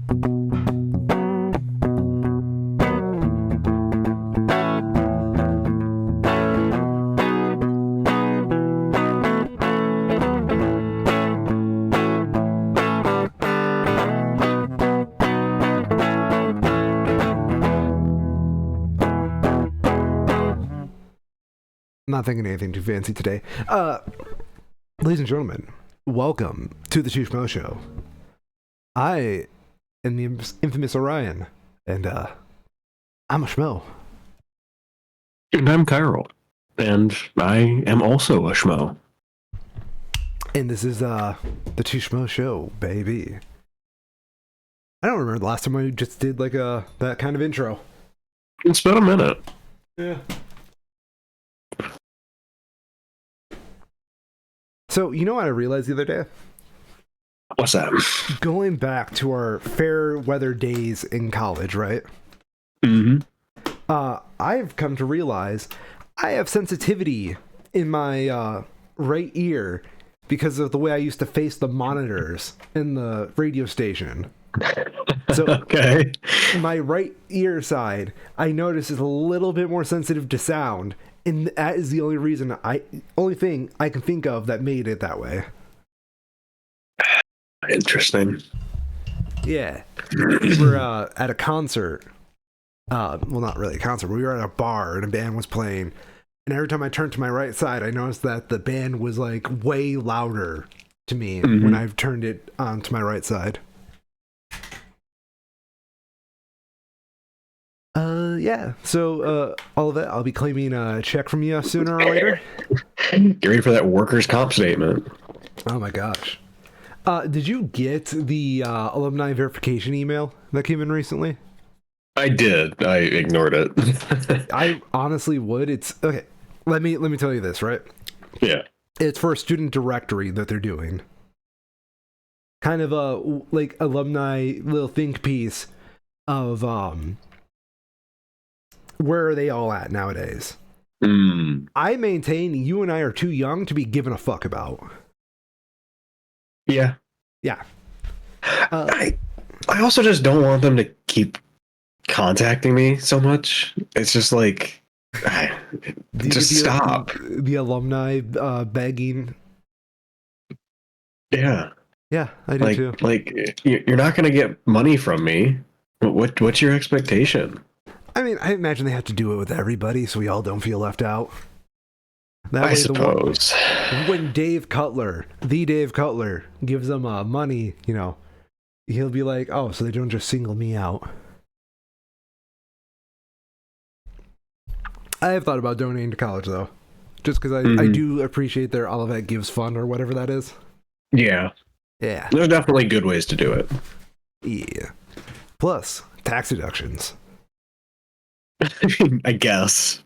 Not thinking anything too fancy today. Ladies and gentlemen, welcome to the Schmoes Show. I am the infamous Orion, and I'm a Schmo. And I'm Kyril, and I am also a Schmo. And this is the Schmoes Show, baby. I don't remember the last time I just did like that kind of intro. It's been a minute. Yeah. So, you know what I realized the other day? What's that? Going back to our fair weather days in college, right? Mm-hmm. I've come to realize I have sensitivity in my right ear because of the way I used to face the monitors in the radio station. So, okay. My right ear side, I notice, is a little bit more sensitive to sound. And that is the only thing I can think of that made it that way. Interesting. Yeah. We were at a concert. Well, not really a concert, but we were at a bar and a band was playing. And every time I turned to my right side, I noticed that the band was like way louder to me when I've turned it to my right side. Yeah. So, all of that, I'll be claiming a check from you sooner or later. Get ready for that workers' comp statement. Oh my gosh. Did you get the alumni verification email that came in recently? I did. I ignored it. I honestly would. It's okay. Let me tell you this, right? Yeah. It's for a student directory that they're doing. Kind of a like alumni little think piece of where are they all at nowadays? I maintain you and I are too young to be given a fuck about. Yeah. Yeah. I also just don't want them to keep contacting me so much. It's just like, just stop. The alumni begging. Yeah. Yeah, I do too. Like, you're not going to get money from me. What's your expectation? I mean, I imagine they have to do it with everybody so we all don't feel left out. I suppose. When Dave Cutler, gives them money, you know, he'll be like, oh, so they don't just single me out. I have thought about donating to college, though. Just because I do appreciate their Olivet Gives Fund or whatever that is. Yeah. Yeah. There are definitely good ways to do it. Yeah. Plus, tax deductions. I guess.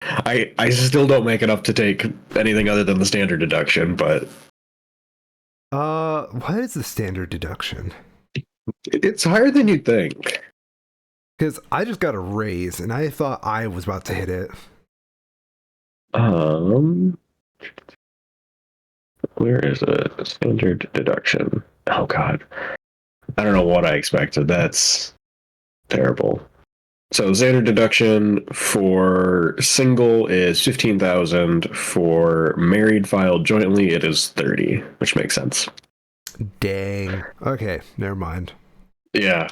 I still don't make enough to take anything other than the standard deduction, but... What is the standard deduction? It's higher than you'd think. Because I just got a raise, and I thought I was about to hit it. Where is it? Standard deduction. Oh, God. I don't know what I expected. That's terrible. So standard deduction for single is $15,000. For married filed jointly, it is $30,000, which makes sense. Dang. Okay, never mind. Yeah.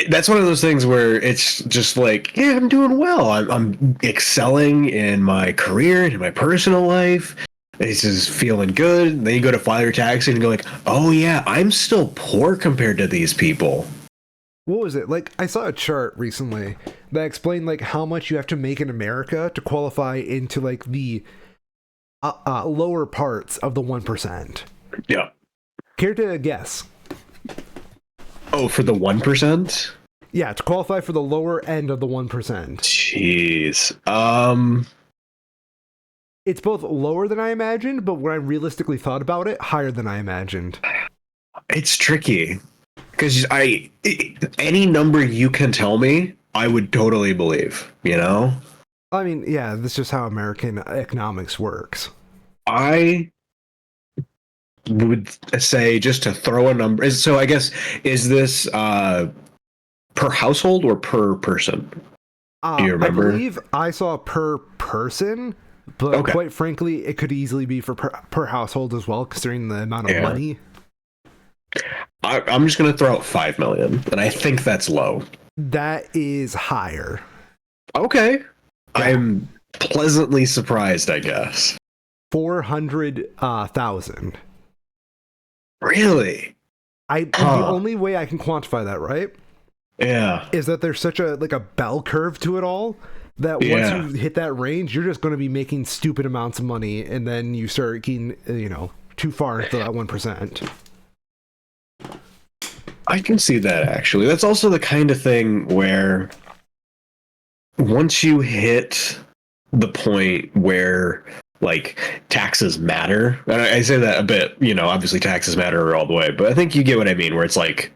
That's one of those things where it's just like, yeah, I'm doing well. I'm excelling in my career and in my personal life. This is feeling good. Then you go to file your tax and go like, oh yeah, I'm still poor compared to these people. What was it? Like, I saw a chart recently that explained like how much you have to make in America to qualify into like the lower parts of the 1%. Yeah. Care to guess? Oh, for the 1%? Yeah, to qualify for the lower end of the 1%. Jeez. It's both lower than I imagined, but when I realistically thought about it, higher than I imagined. It's tricky. Because any number you can tell me, I would totally believe, you know? I mean, yeah, that's just how American economics works. I would say, just to throw a number, so I guess, is this per household or per person? Do you I remember? believe I saw per person, but Okay. quite frankly, it could easily be for per household as well, considering the amount of Yeah. money. I'm just going to throw out 5 million, and I think that's low. That is higher. Okay. Yeah. I'm pleasantly surprised, I guess. 400,000. Really? And the only way I can quantify that, right? Yeah. Is that there's such a bell curve to it all that once you hit that range, you're just going to be making stupid amounts of money, and then you start getting, too far into that 1%. I can see that, actually. That's also the kind of thing where once you hit the point where, like, taxes matter, and I say that a bit, obviously taxes matter all the way, but I think you get what I mean, where it's like,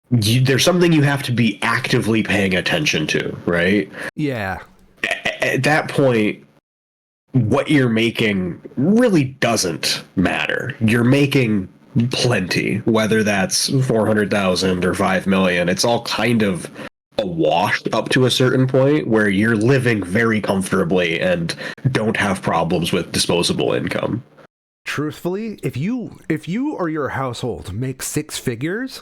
there's something you have to be actively paying attention to, right? Yeah. At that point, what you're making really doesn't matter. You're making plenty, whether that's 400,000 or 5 million. It's all kind of a wash up to a certain point where you're living very comfortably and don't have problems with disposable income. Truthfully, if you or your household make 6 figures,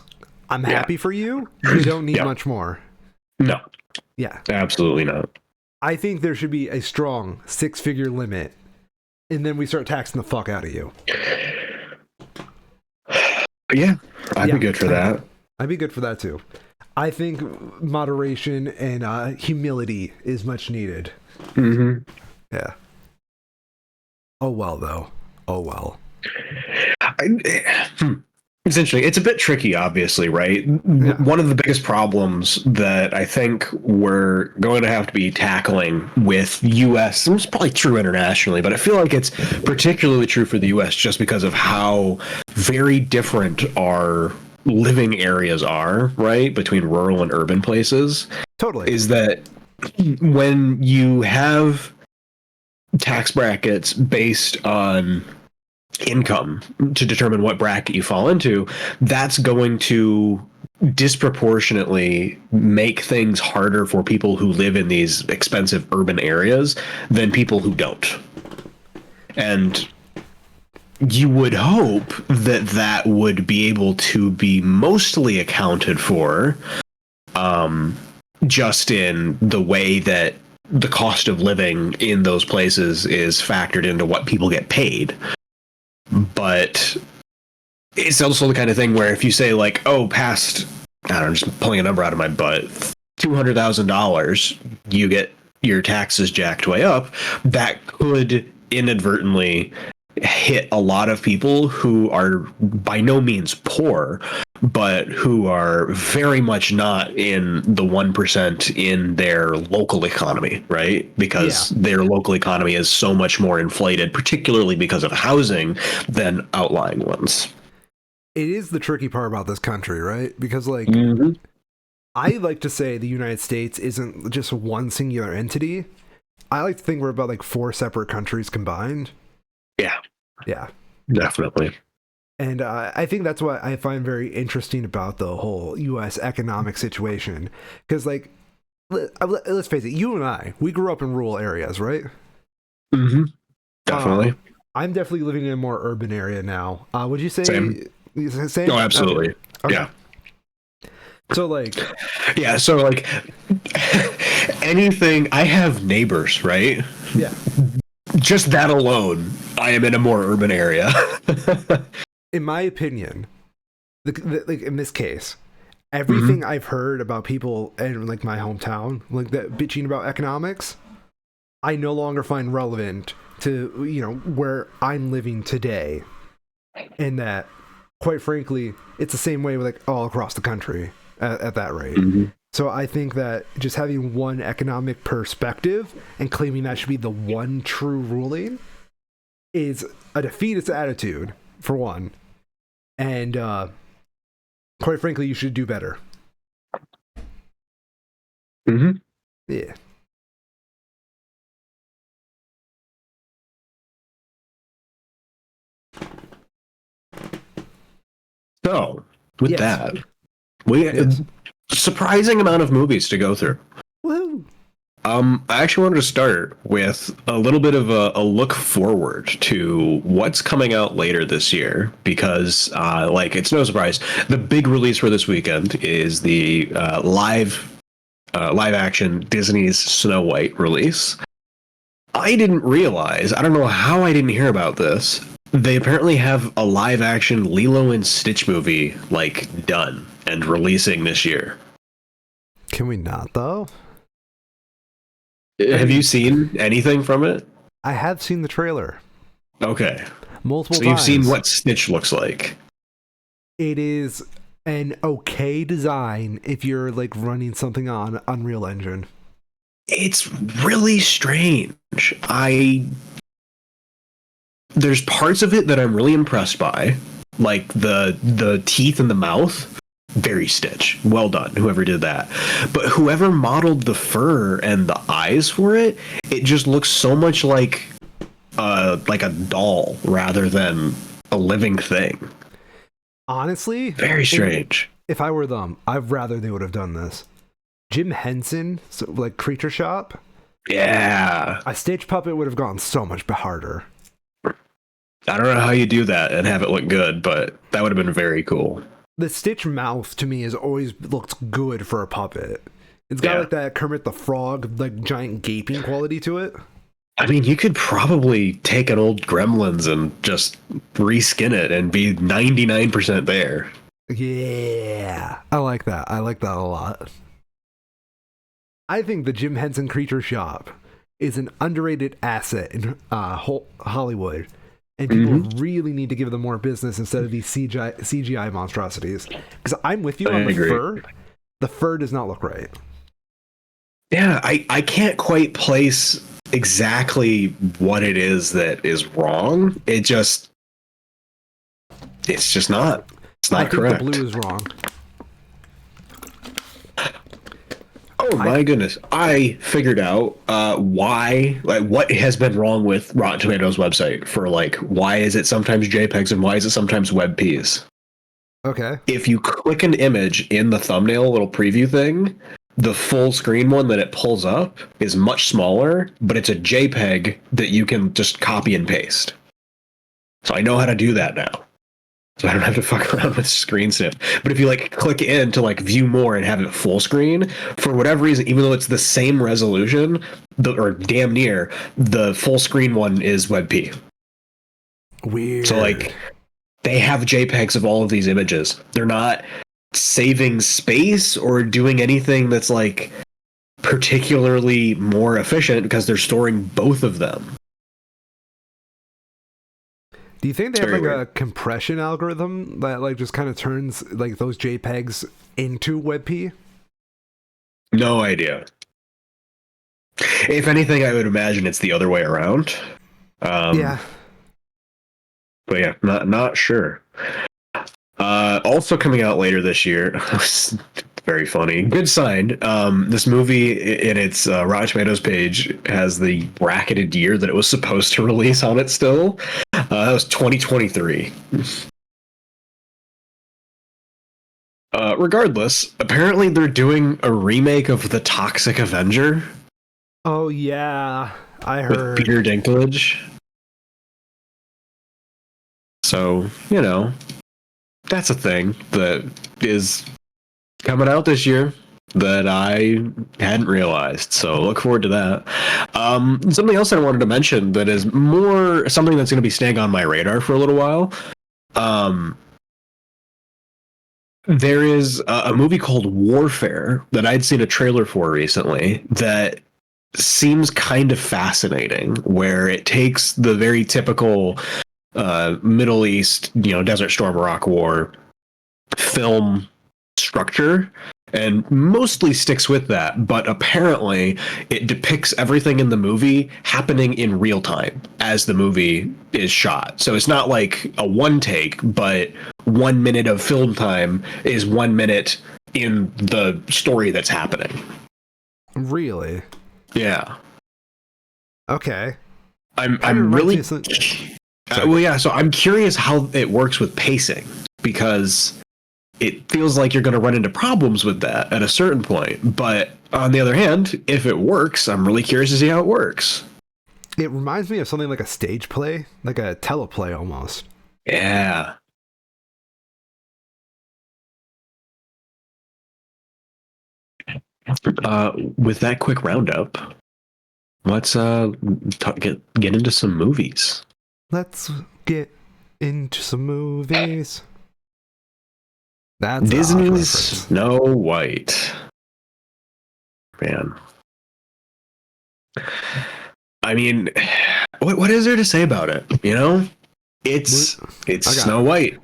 I'm happy for you. You don't need much more. No. Yeah. Absolutely not. I think there should be a strong 6-figure limit, and then we start taxing the fuck out of you. Yeah, I'd be good for that. I'd be good for that too. I think moderation and humility is much needed. Mm-hmm. Yeah. Oh well, though. Oh well. It's interesting. It's a bit tricky, obviously, right? Yeah. One of the biggest problems that I think we're going to have to be tackling with U.S., it's probably true internationally, but I feel like it's particularly true for the U.S. just because of how very different our living areas are, right? Between rural and urban places. Totally. Is that when you have tax brackets based on income to determine what bracket you fall into, that's going to disproportionately make things harder for people who live in these expensive urban areas than people who don't. And you would hope that that would be able to be mostly accounted for just in the way that the cost of living in those places is factored into what people get paid. But it's also the kind of thing where if you say, like, oh, past, I don't know, just pulling a number out of my butt, $200,000, you get your taxes jacked way up, that could inadvertently hit a lot of people who are by no means poor, but who are very much not in the 1% in their local economy, right? Because their local economy is so much more inflated, particularly because of housing, than outlying ones. It is the tricky part about this country, right? Because, like, I like to say the United States isn't just one singular entity. I like to think we're about, like, 4 separate countries combined. Yeah. Definitely. And I think that's what I find very interesting about the whole U.S. economic situation. Because, like, let's face it, you and I, we grew up in rural areas, right? Mm-hmm. Definitely. I'm definitely living in a more urban area now. Would you say... Same? Oh, absolutely. Okay. Yeah. So, like... Yeah, so, like, anything... I have neighbors, right? Yeah. Just that alone, I am in a more urban area. In my opinion, like in this case, everything I've heard about people in, like, my hometown, like, that bitching about economics, I no longer find relevant to, where I'm living today. And that, quite frankly, it's the same way with, like, all across the country at that rate. So I think that just having one economic perspective and claiming that should be the one true ruling is a defeatist attitude, for one. And quite frankly, you should do better. Yeah. So, with Yes. that, we Yes. surprising amount of movies to go through. Woo. I actually wanted to start with a little bit of a look forward to what's coming out later this year, because, it's no surprise, the big release for this weekend is the live action Disney's Snow White release. I didn't realize, I don't know how I didn't hear about this. They apparently have a live action Lilo and Stitch movie done and releasing this year. Can we not, though? Have you seen anything from it? I have seen the trailer. Okay. Multiple So times. you've seen what Stitch looks like. It is an okay design if you're running something on Unreal Engine. It's really strange. There's parts of it that I'm really impressed by, like the teeth in the mouth. Very Stitch. Well done, whoever did that. But whoever modeled the fur and the eyes for it, it just looks so much like a doll rather than a living thing. Honestly, very strange. If I were them, I'd rather they would have done this. Jim Henson, Creature Shop. Yeah. A Stitch puppet would have gone so much harder. I don't know how you do that and have it look good, but that would have been very cool. The Stitch mouth to me has always looked good for a puppet. It's got that Kermit the Frog, giant gaping quality to it. I mean, you could probably take an old Gremlins and just reskin it and be 99% there. Yeah, I like that. I like that a lot. I think the Jim Henson Creature Shop is an underrated asset in Hollywood. And people really need to give them more business instead of these CGI monstrosities. Because I'm with you on the fur. The fur does not look right. Yeah, I can't quite place exactly what it is that is wrong. It's just not. It's not correct. I think the blue is wrong. Oh my goodness. I figured out why, what has been wrong with Rotten Tomatoes website for why is it sometimes JPEGs and why is it sometimes WebPs? Okay. If you click an image in the thumbnail little preview thing, the full screen one that it pulls up is much smaller, but it's a JPEG that you can just copy and paste. So I know how to do that now. So I don't have to fuck around with screen snip. But if you click in to view more and have it full screen, for whatever reason, even though it's the same resolution, or damn near, the full screen one is WebP. Weird. So they have JPEGs of all of these images. They're not saving space or doing anything that's particularly more efficient because they're storing both of them. Do you think they have a compression algorithm that just kind of turns those JPEGs into WebP? No idea. If anything, I would imagine it's the other way around. Yeah. But yeah, not sure. Also coming out later this year, very funny. Good sign. This movie in its Rotten Tomatoes page has the bracketed year that it was supposed to release on it still. That was 2023. Regardless, apparently they're doing a remake of The Toxic Avenger. Oh yeah, I heard. With Peter Dinklage. So, that's a thing that is coming out this year that I hadn't realized. So look forward to that. Something else I wanted to mention that is more something that's going to be staying on my radar for a little while. There is a movie called Warfare that I'd seen a trailer for recently that seems kind of fascinating, where it takes the very typical Middle East, Desert Storm Iraq War film structure and mostly sticks with that, but apparently it depicts everything in the movie happening in real time as the movie is shot. So it's not like a one take, but 1 minute of film time is 1 minute in the story that's happening. Really? Yeah. Okay. I'm really... so I'm curious how it works with pacing, because it feels like you're going to run into problems with that at a certain point. But on the other hand, if it works, I'm really curious to see how it works. It reminds me of something like a stage play, like a teleplay almost. Yeah. With that quick roundup, let's get into some movies. Let's get into some movies. That's Disney's Snow White. Man. I mean, what is there to say about it? You know? It's Snow White.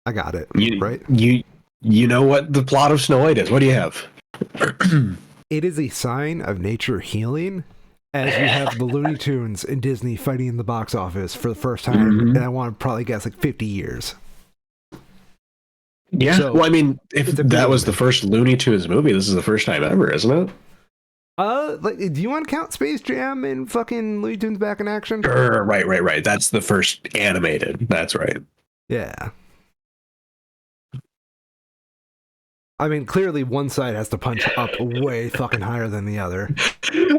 I got it. Right? You know what the plot of Snow White is. What do you have? It is a sign of nature healing, as we have the Looney Tunes and Disney fighting in the box office for the first time, and I want to probably guess like 50 years. Yeah, so, well, I mean, if that was the first Looney Tunes movie, this is the first time ever, isn't it? Like, do you want to count Space Jam and fucking Looney Tunes Back in Action? Right. That's the first animated. That's right. Yeah. I mean, clearly one side has to punch up way fucking higher than the other.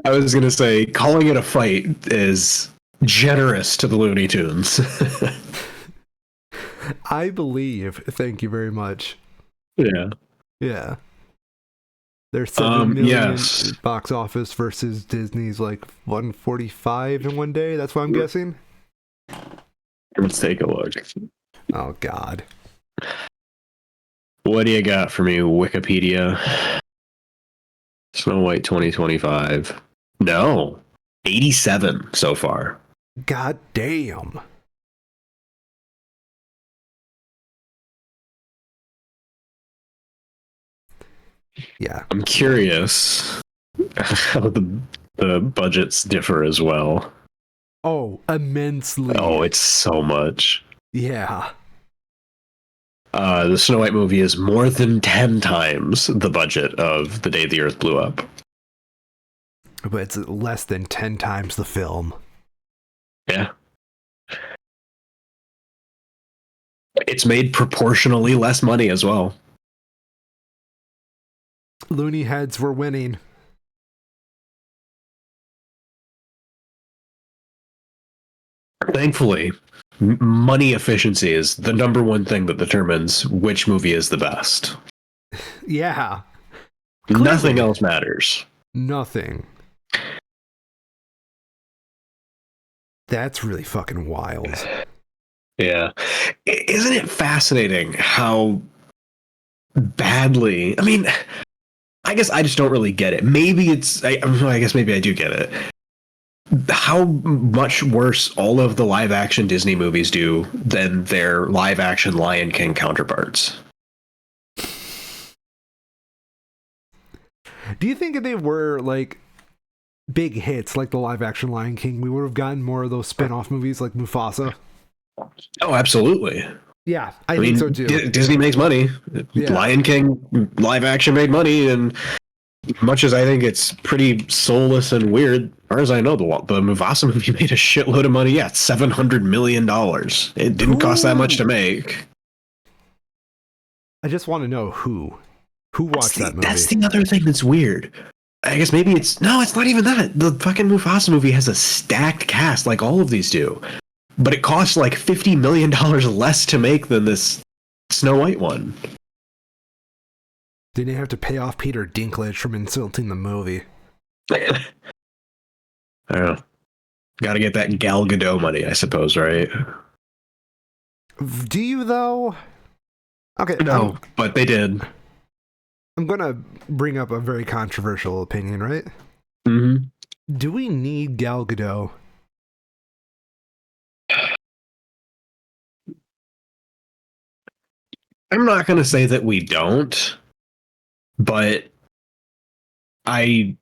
I was going to say, calling it a fight is generous to the Looney Tunes. I believe. Thank you very much. Yeah. There's 7 million box office versus Disney's like 145 in one day. That's what I'm guessing. Let's take a look. Oh, God. What do you got for me, Wikipedia? Snow White 2025. No. 87 so far. God damn. Yeah. I'm curious how the budgets differ as well. Oh, immensely. Oh, it's so much. Yeah. The Snow White movie is more than 10 times the budget of The Day the Earth Blew Up. But it's less than 10 times the film. Yeah. It's made proportionally less money as well. Looney heads were winning. Thankfully, money efficiency is the number one thing that determines which movie is the best. Yeah. Clearly. Nothing else matters. Nothing. That's really fucking wild. Yeah. Isn't it fascinating how badly... I mean, I guess I just don't really get it. Maybe it's... I guess maybe I do get it. How much worse all of the live-action Disney movies do than their live-action Lion King counterparts. Do you think if they were, like, big hits like the live-action Lion King, we would have gotten more of those spin-off movies like Mufasa? Oh, absolutely. Yeah, I mean, think so too. Disney makes money. Yeah. Lion King live-action made money, and much as I think it's pretty soulless and weird, as far as I know, the Mufasa movie made a shitload of money. Yeah, it's $700 million. It didn't cost that much to make. I just want to know who watched that movie. That's the other thing that's weird. I guess maybe it's not even that. The fucking Mufasa movie has a stacked cast like all of these do. But it costs like $50 million less to make than this Snow White one. Didn't have to pay off Peter Dinklage from insulting the movie. I don't know. Gotta get that Gal Gadot money, I suppose, right? Do you, though? Okay. No, but they did. I'm gonna bring up a very controversial opinion, right? Mm-hmm. Do we need Gal Gadot? I'm not gonna say that we don't, but I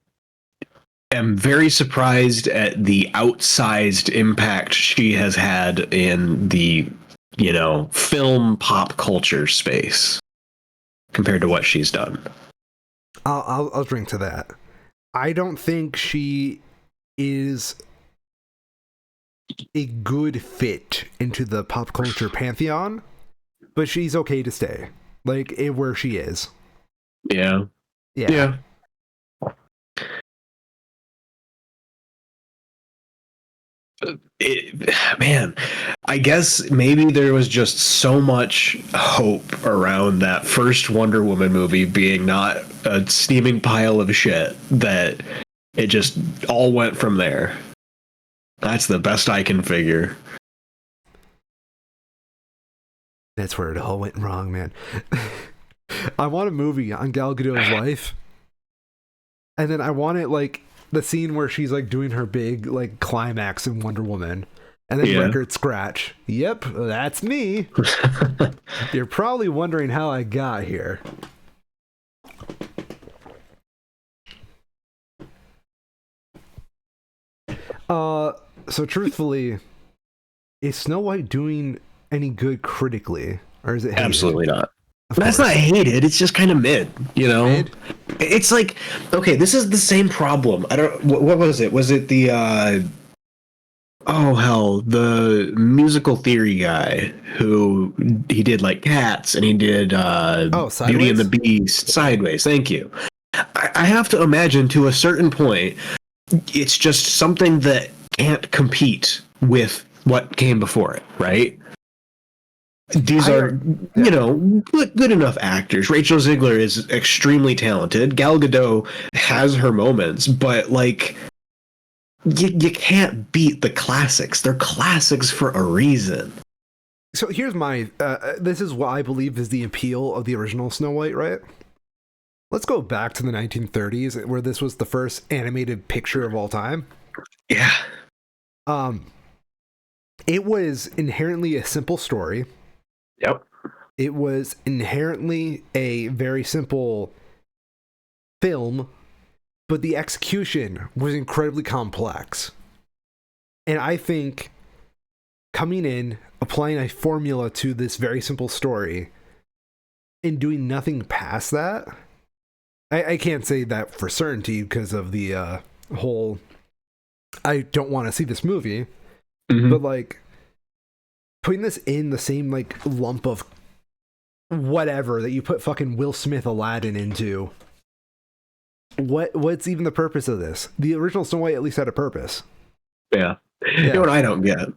am very surprised at the outsized impact she has had in the, film pop culture space compared to what she's done. I'll drink to that. I don't think she is a good fit into the pop culture pantheon. but she's okay to stay, like where she is. Yeah. Yeah. Man, I guess maybe there was just so much hope around that first Wonder Woman movie being not a steaming pile of shit that it just all went from there. That's the best I can figure. That's where it all went wrong, man. I want a movie on Gal Gadot's life, and then I want it like the scene where she's like doing her big like climax in Wonder Woman, and then record scratch. Yep, that's me. You're probably wondering how I got here. So truthfully, is Snow White doing any good critically, or is it hated? Absolutely not? That's not hated. It's just kind of mid, you know. Mid? It's like, okay, this is the same problem. I don't. What was it? Was it the? Oh hell, the musical theory guy who he did like Cats and he did Beauty and the Beast, Sideways. Thank you. I have to imagine to a certain point, it's just something that can't compete with what came before it, right? These are, you know, good enough actors. Rachel Zegler is extremely talented. Gal Gadot has her moments, but like, you can't beat the classics. They're classics for a reason. So here's my, this is what I believe is the appeal of the original Snow White, right? Let's go back to the 1930s, where this was the first animated picture of all time. Yeah. It was inherently a simple story. Yep. It was inherently a very simple film, but the execution was incredibly complex. And I think coming in, applying a formula to this very simple story, and doing nothing past that, I can't say that for certainty because of the whole, I don't want to see this movie, but like, putting this in the same like lump of whatever that you put fucking Will Smith Aladdin into, what's even the purpose of this? The original Snow White at least had a purpose. Yeah. You know what I don't get?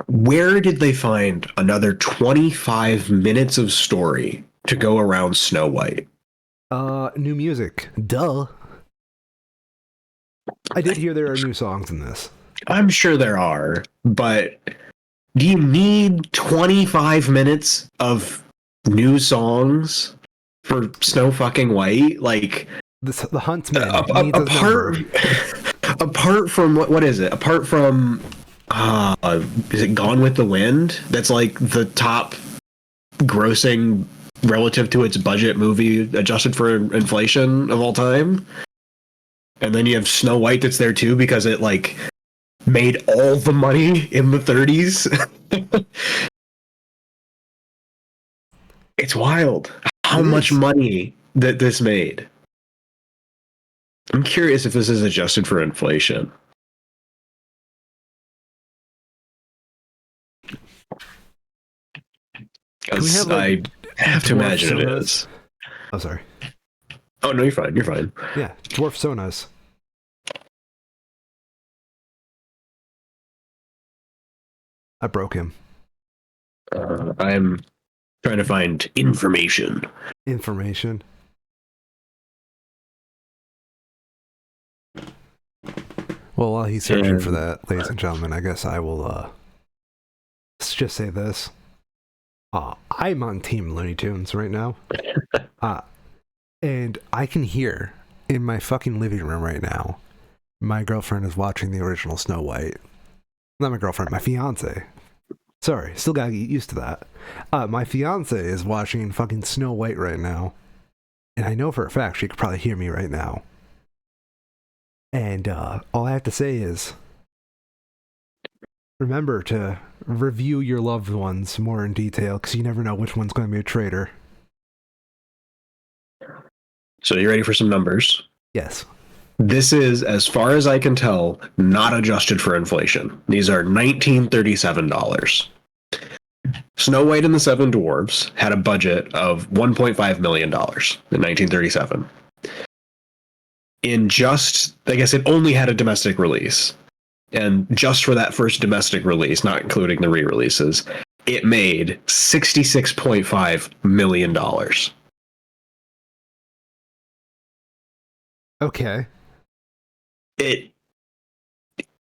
Where did they find another 25 minutes of story to go around Snow White? New music. Duh. I did hear there are new songs in this. I'm sure there are, but do you need 25 minutes of new songs for Snow fucking White? Like the Huntsman. Apart from what is it? Apart from is it Gone with the Wind? That's like the top grossing relative to its budget movie adjusted for inflation of all time. And then you have Snow White that's there too because it like made all the money in the 30s. It's wild how much money that this made. I'm curious if this is adjusted for inflation. Because I have to imagine it is. Oh, sorry. Oh, no, you're fine. You're fine. Yeah, Dwarf Sonas. I broke him. I'm trying to find information. Information. Well, while he's searching for that, ladies and gentlemen, I guess I will let's just say this. I'm on Team Looney Tunes right now. And I can hear in my fucking living room right now, my girlfriend is watching the original Snow White. Not my girlfriend, my fiance. Sorry, still gotta get used to that. My fiance is watching fucking Snow White right now. And I know for a fact she could probably hear me right now. And all I have to say is, remember to review your loved ones more in detail, because you never know which one's going to be a traitor. So you ready for some numbers? Yes. This is, as far as I can tell, not adjusted for inflation. These are $1937. Snow White and the Seven Dwarfs had a budget of $1.5 million in 1937. In just, I guess it only had a domestic release. And just for that first domestic release, not including the re-releases, it made $66.5 million. Okay. It's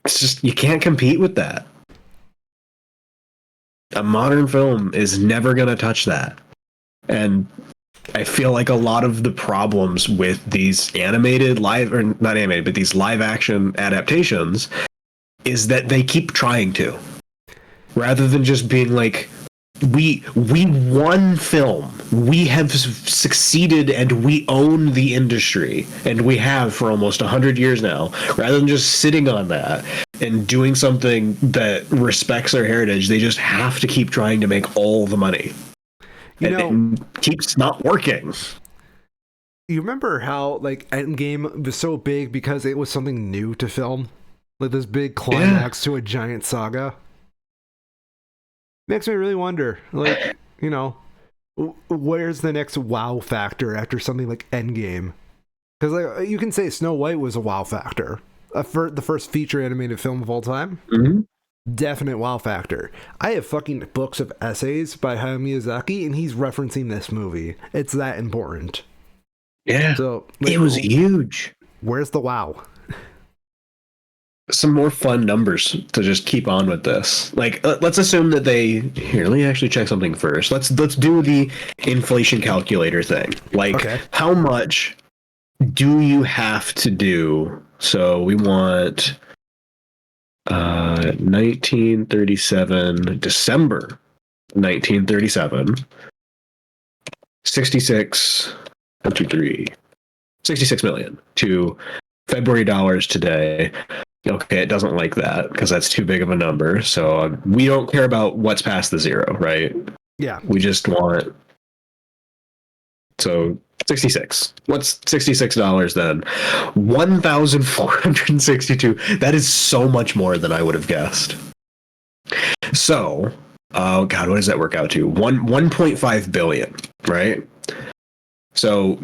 just, you can't compete with that. A modern film is never going to touch that. And I feel like a lot of the problems with these animated live, or not animated, but these live action adaptations is that they keep trying to, rather than just being like, we won film, we have succeeded, and we own the industry, and we have for almost 100 years now, rather than just sitting on that and doing something that respects their heritage. They just have to keep trying to make all the money. You know, it keeps not working. You remember how like Endgame was so big because it was something new to film? Like this big climax to a giant saga? Makes me really wonder, like, you know, where's the next wow factor after something like Endgame? Because like you can say Snow White was a wow factor, the first feature animated film of all time. Mm-hmm. Definite wow factor. I have fucking books of essays by Hayao Miyazaki, and he's referencing this movie. It's that important. Yeah, so like, it was huge. Where's the wow? Some more fun numbers to just keep on with this. Like, let's assume that let me actually check something first. Let's do the inflation calculator thing. Like, okay, how much do you have to do? So we want 1937, December 1937, 66 million to February dollars today. Okay, it doesn't like that because that's too big of a number. So we don't care about what's past the zero, right? Yeah. We just want... So 66. What's $66 then? 1,462. That is so much more than I would have guessed. So, oh God, what does that work out to? 1.5 billion, right? So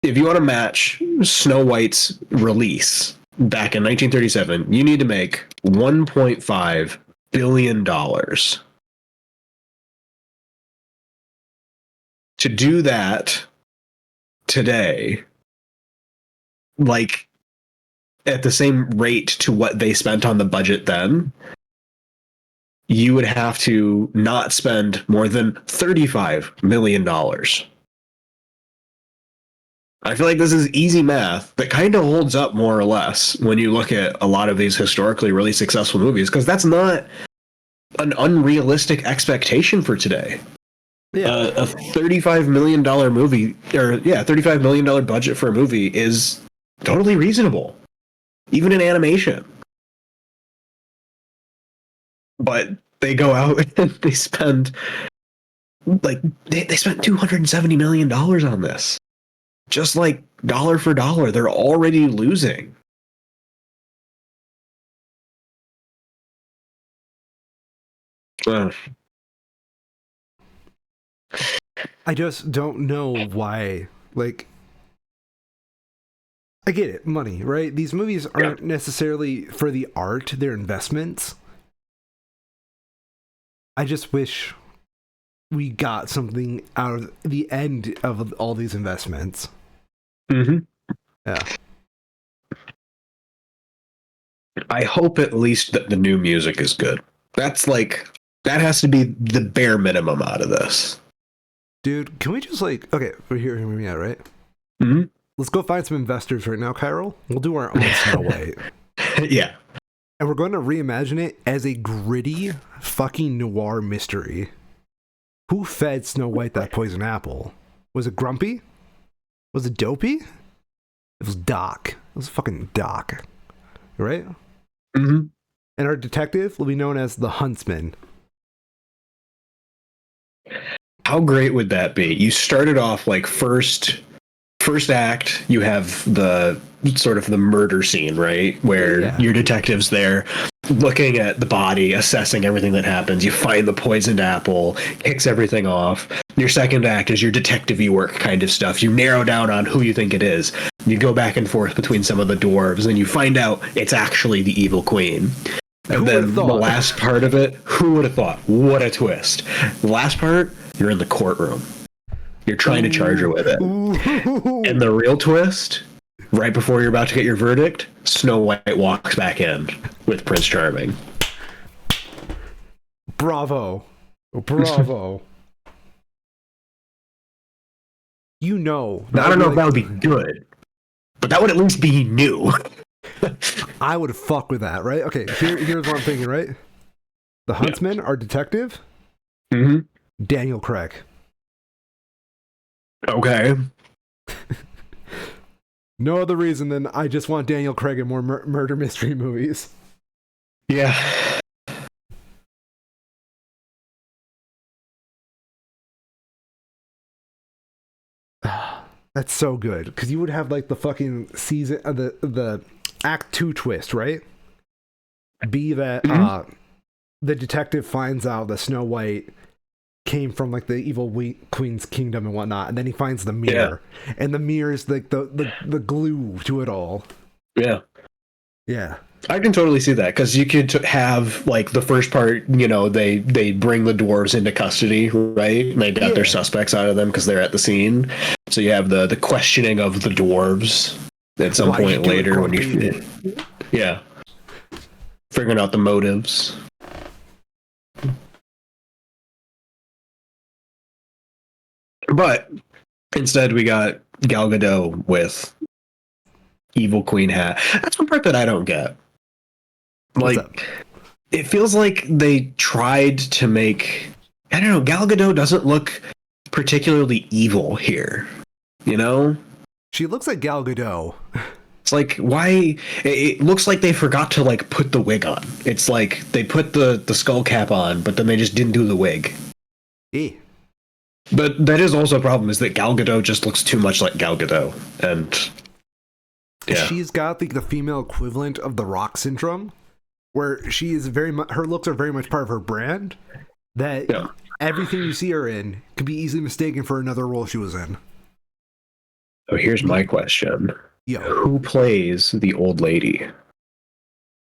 if you want to match Snow White's release back in 1937, you need to make $1.5 billion. To do that today, like at the same rate to what they spent on the budget then, you would have to not spend more than $35 million. I feel like this is easy math that kind of holds up more or less when you look at a lot of these historically really successful movies, because that's not an unrealistic expectation for today. Yeah. A $35 million movie, or $35 million budget for a movie is totally reasonable, even in animation. But they go out and they spend like they spent $270 million on this. Just like dollar for dollar, they're already losing. I just don't know why. Like, I get it, money, right? These movies aren't necessarily for the art, they're investments. I just wish we got something out of the end of all these investments. Mm-hmm. Yeah. I hope at least that the new music is good. That has to be the bare minimum out of this. Dude, can we just okay, we're here me out, right? Mm-hmm. Let's go find some investors right now, Kyril. We'll do our own Snow White. Yeah. And we're going to reimagine it as a gritty fucking noir mystery. Who fed Snow White that poison apple? Was it Grumpy? Was it Dopey? It was Doc. It was fucking Doc. Right? Mm-hmm. And our detective will be known as the Huntsman. How great would that be? You started off like first act, you have the sort of the murder scene, right? Where your detective's there looking at the body, assessing everything that happens. You find the poisoned apple, kicks everything off. Your second act is your detective-y work kind of stuff. You narrow down on who you think it is. You go back and forth between some of the dwarves, and you find out it's actually the evil queen. And then the last part of it, who would have thought? What a twist. The last part, you're in the courtroom. You're trying to charge her with it. And the real twist, right before you're about to get your verdict, Snow White walks back in with Prince Charming. Bravo. Bravo. You know. I don't know if that would be good, but that would at least be new. I would fuck with that, right? Okay, here's what I'm thinking, right? The Huntsman, our detective, Daniel Craig. Okay. No other reason than I just want Daniel Craig in more murder mystery movies. Yeah. That's so good, because you would have like the fucking season, the Act 2 twist, right? Be that the detective finds out that Snow White came from like the evil queen's kingdom and whatnot, and then he finds the mirror, and the mirror is like the glue to it all. Yeah, I can totally see that, because you could have like the first part, you know, they bring the dwarves into custody, right? And they got their suspects out of them because they're at the scene. So you have the questioning of the dwarves at some point later when you figuring out the motives. But instead we got Gal Gadot with evil queen hat. That's one part that I don't get. Like, it feels like they tried to make, I don't know, Gal Gadot doesn't look particularly evil here, you know? She looks like Gal Gadot. It's like, why? It looks like they forgot to like put the wig on. It's like they put the skull cap on, but then they just didn't do the wig. But that is also a problem, is that Gal Gadot just looks too much like Gal Gadot. And she's got the female equivalent of the Rock syndrome, where she is her looks are very much part of her brand, that everything you see her in could be easily mistaken for another role she was in. So here's my question. Who plays the old lady?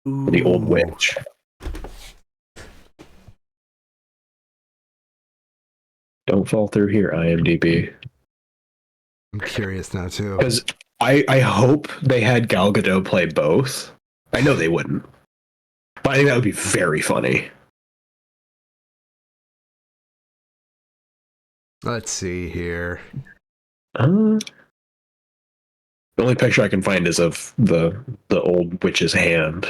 The old witch? Don't fall through here, IMDb. I'm curious now, too. Because I hope they had Gal Gadot play both. I know they wouldn't. But I think that would be very funny. Let's see here. The only picture I can find is of the old witch's hand.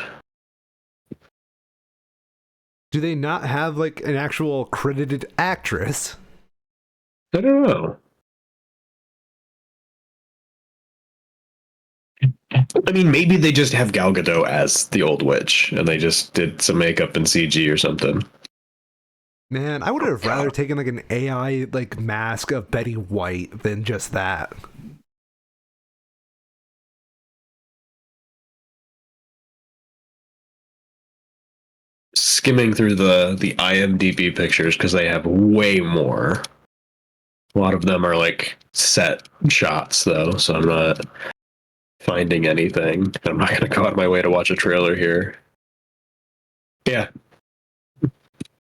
Do they not have like an actual credited actress? I don't know. I mean, maybe they just have Gal Gadot as the old witch, and they just did some makeup and CG or something. Man, I would have rather taken like an AI like mask of Betty White than just that. Skimming through the IMDb pictures, because they have way more. A lot of them are like set shots, though, so I'm not finding anything. I'm not going to go out of my way to watch a trailer here. Yeah.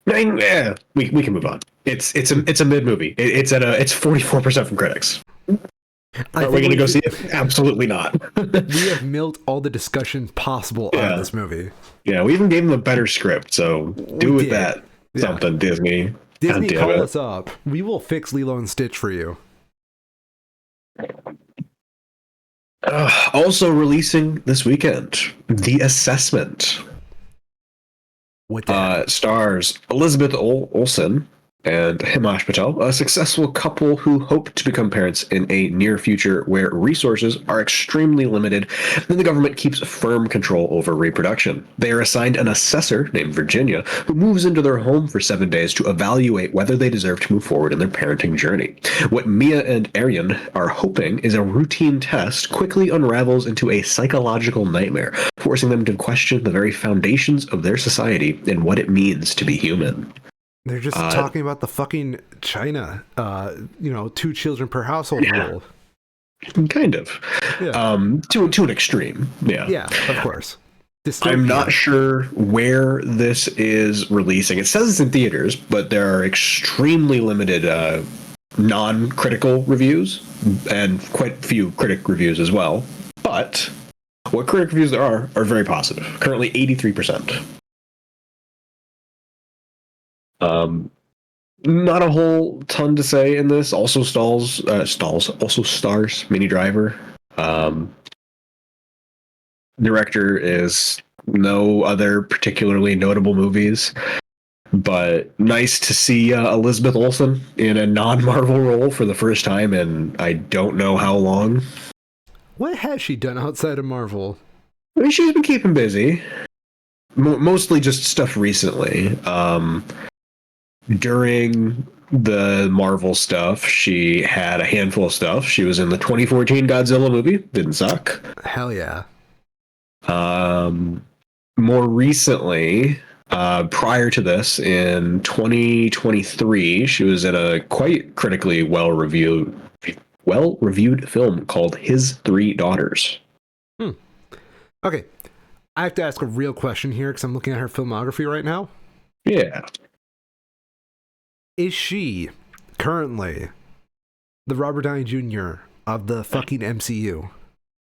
We can move on. It's a mid movie. It's 44% from critics. Are we going to go see it? Absolutely not. We have milked all the discussion possible out of this movie. Yeah, we even gave them a better script, so do with that something, Disney. Disney, call us up. We will fix Lilo and Stitch for you. Also releasing this weekend, The Assessment. What that? Stars Elizabeth Olsen and Himash Patel, a successful couple who hope to become parents in a near future where resources are extremely limited and the government keeps firm control over reproduction. They are assigned an assessor named Virginia who moves into their home for 7 days to evaluate whether they deserve to move forward in their parenting journey. What Mia and Aryan are hoping is a routine test quickly unravels into a psychological nightmare, forcing them to question the very foundations of their society and what it means to be human. They're just talking about the fucking China, 2 children per household rule. Kind of. Yeah. To an extreme. Yeah. Yeah, of course. Dystopia. I'm not sure where this is releasing. It says it's in theaters, but there are extremely limited non-critical reviews and quite a few critic reviews as well. But what critic reviews there are very positive. Currently 83%. Not a whole ton to say in this. Also stars Minnie Driver. Director is no other particularly notable movies, but nice to see Elizabeth Olsen in a non-Marvel role for the first time in I don't know how long. What has she done outside of Marvel? I mean, she's been keeping busy. Mostly just stuff recently. During the Marvel stuff, she had a handful of stuff. She was in the 2014 Godzilla movie. Didn't suck. Hell yeah. More recently, prior to this, in 2023, she was in a quite critically well-reviewed film called His Three Daughters. Okay. I have to ask a real question here because I'm looking at her filmography right now. Yeah. Is she currently the Robert Downey Jr. of the fucking MCU?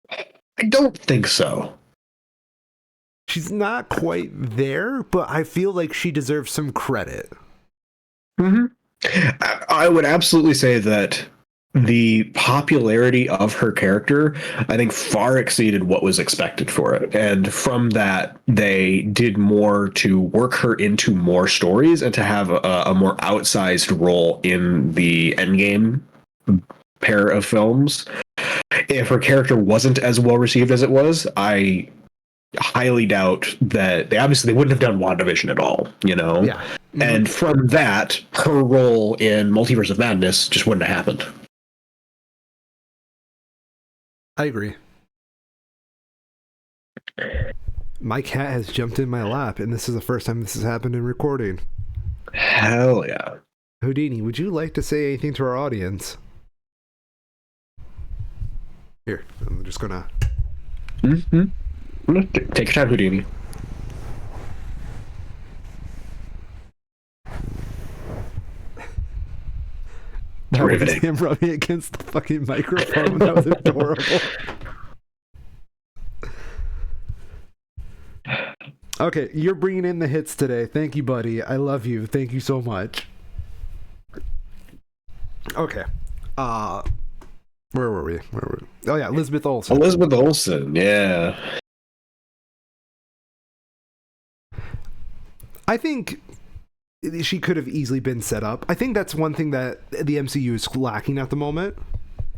I don't think so. She's not quite there, but I feel like she deserves some credit. Mm-hmm. I would absolutely say that the popularity of her character, I think, far exceeded what was expected for it. And from that, they did more to work her into more stories and to have a more outsized role in the Endgame pair of films. If her character wasn't as well received as it was, I highly doubt that they wouldn't have done WandaVision at all, you know? Yeah. Mm-hmm. And from that, her role in Multiverse of Madness just wouldn't have happened. I agree. My cat has jumped in my lap, and this is the first time this has happened in recording. Hell yeah. Houdini, would you like to say anything to our audience? Here, I'm just gonna... Mm-hmm. Take your time, Houdini. That was him rubbing against the fucking microphone. That was adorable. Okay, you're bringing in the hits today. Thank you, buddy. I love you. Thank you so much. Okay. Where were we? Oh yeah, Elizabeth Olsen. Elizabeth Olsen, yeah. I think she could have easily been set up. I think that's one thing that the MCU is lacking at the moment.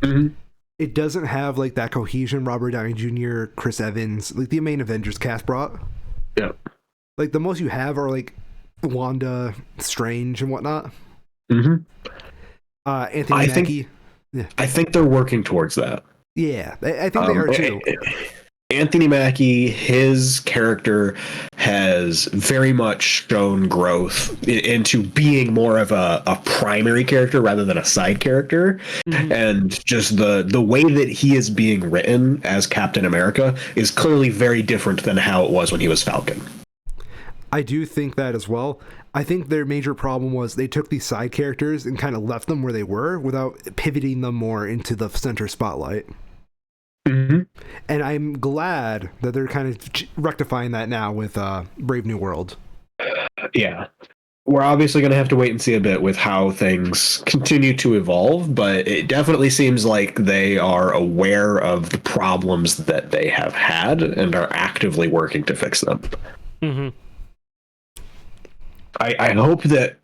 Mm-hmm. It doesn't have like that cohesion Robert Downey Jr., Chris Evans, like the main Avengers cast brought. Yeah. Like the most you have are like Wanda, Strange, and whatnot. Mm-hmm. Anthony Mackie. I think they're working towards that. Yeah, I think they are too. Anthony Mackie, his character has very much shown growth into being more of a primary character rather than a side character. Mm-hmm. And just the way that he is being written as Captain America is clearly very different than how it was when he was Falcon. I do think that as well. I think their major problem was they took these side characters and kind of left them where they were without pivoting them more into the center spotlight. Mm-hmm. And I'm glad that they're kind of rectifying that now with Brave New World. Yeah. We're obviously going to have to wait and see a bit with how things continue to evolve, but it definitely seems like they are aware of the problems that they have had and are actively working to fix them. Mm-hmm. I hope that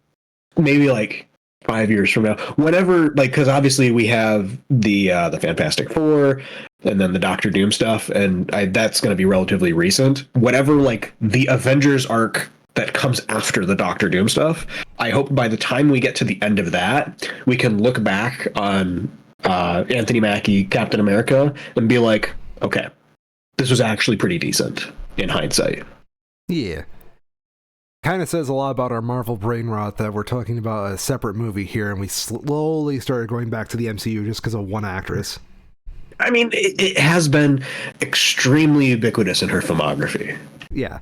maybe like 5 years from now, whenever, like, because obviously we have the Fantastic Four and then the Doctor Doom stuff, and that's going to be relatively recent. Whatever, like the Avengers arc that comes after the Doctor Doom stuff, I hope by the time we get to the end of that, we can look back on Anthony Mackie, Captain America, and be like, okay, this was actually pretty decent in hindsight. Yeah. Kind of says a lot about our Marvel brain rot that we're talking about a separate movie here, and we slowly started going back to the MCU just because of one actress. I mean, it has been extremely ubiquitous in her filmography. Yeah.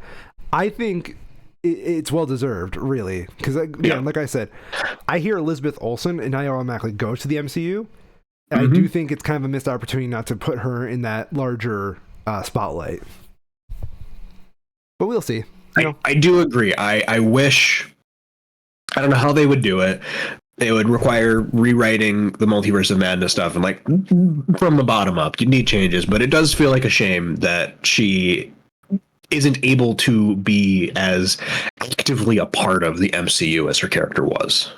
I think it's well deserved, really, because like I said, I hear Elizabeth Olsen and I automatically go to the MCU, and I do think it's kind of a missed opportunity not to put her in that larger spotlight. But we'll see. I do agree. I wish, I don't know how they would do it. It would require rewriting the Multiverse of Madness stuff and like from the bottom up. You need changes, but it does feel like a shame that she isn't able to be as actively a part of the MCU as her character was.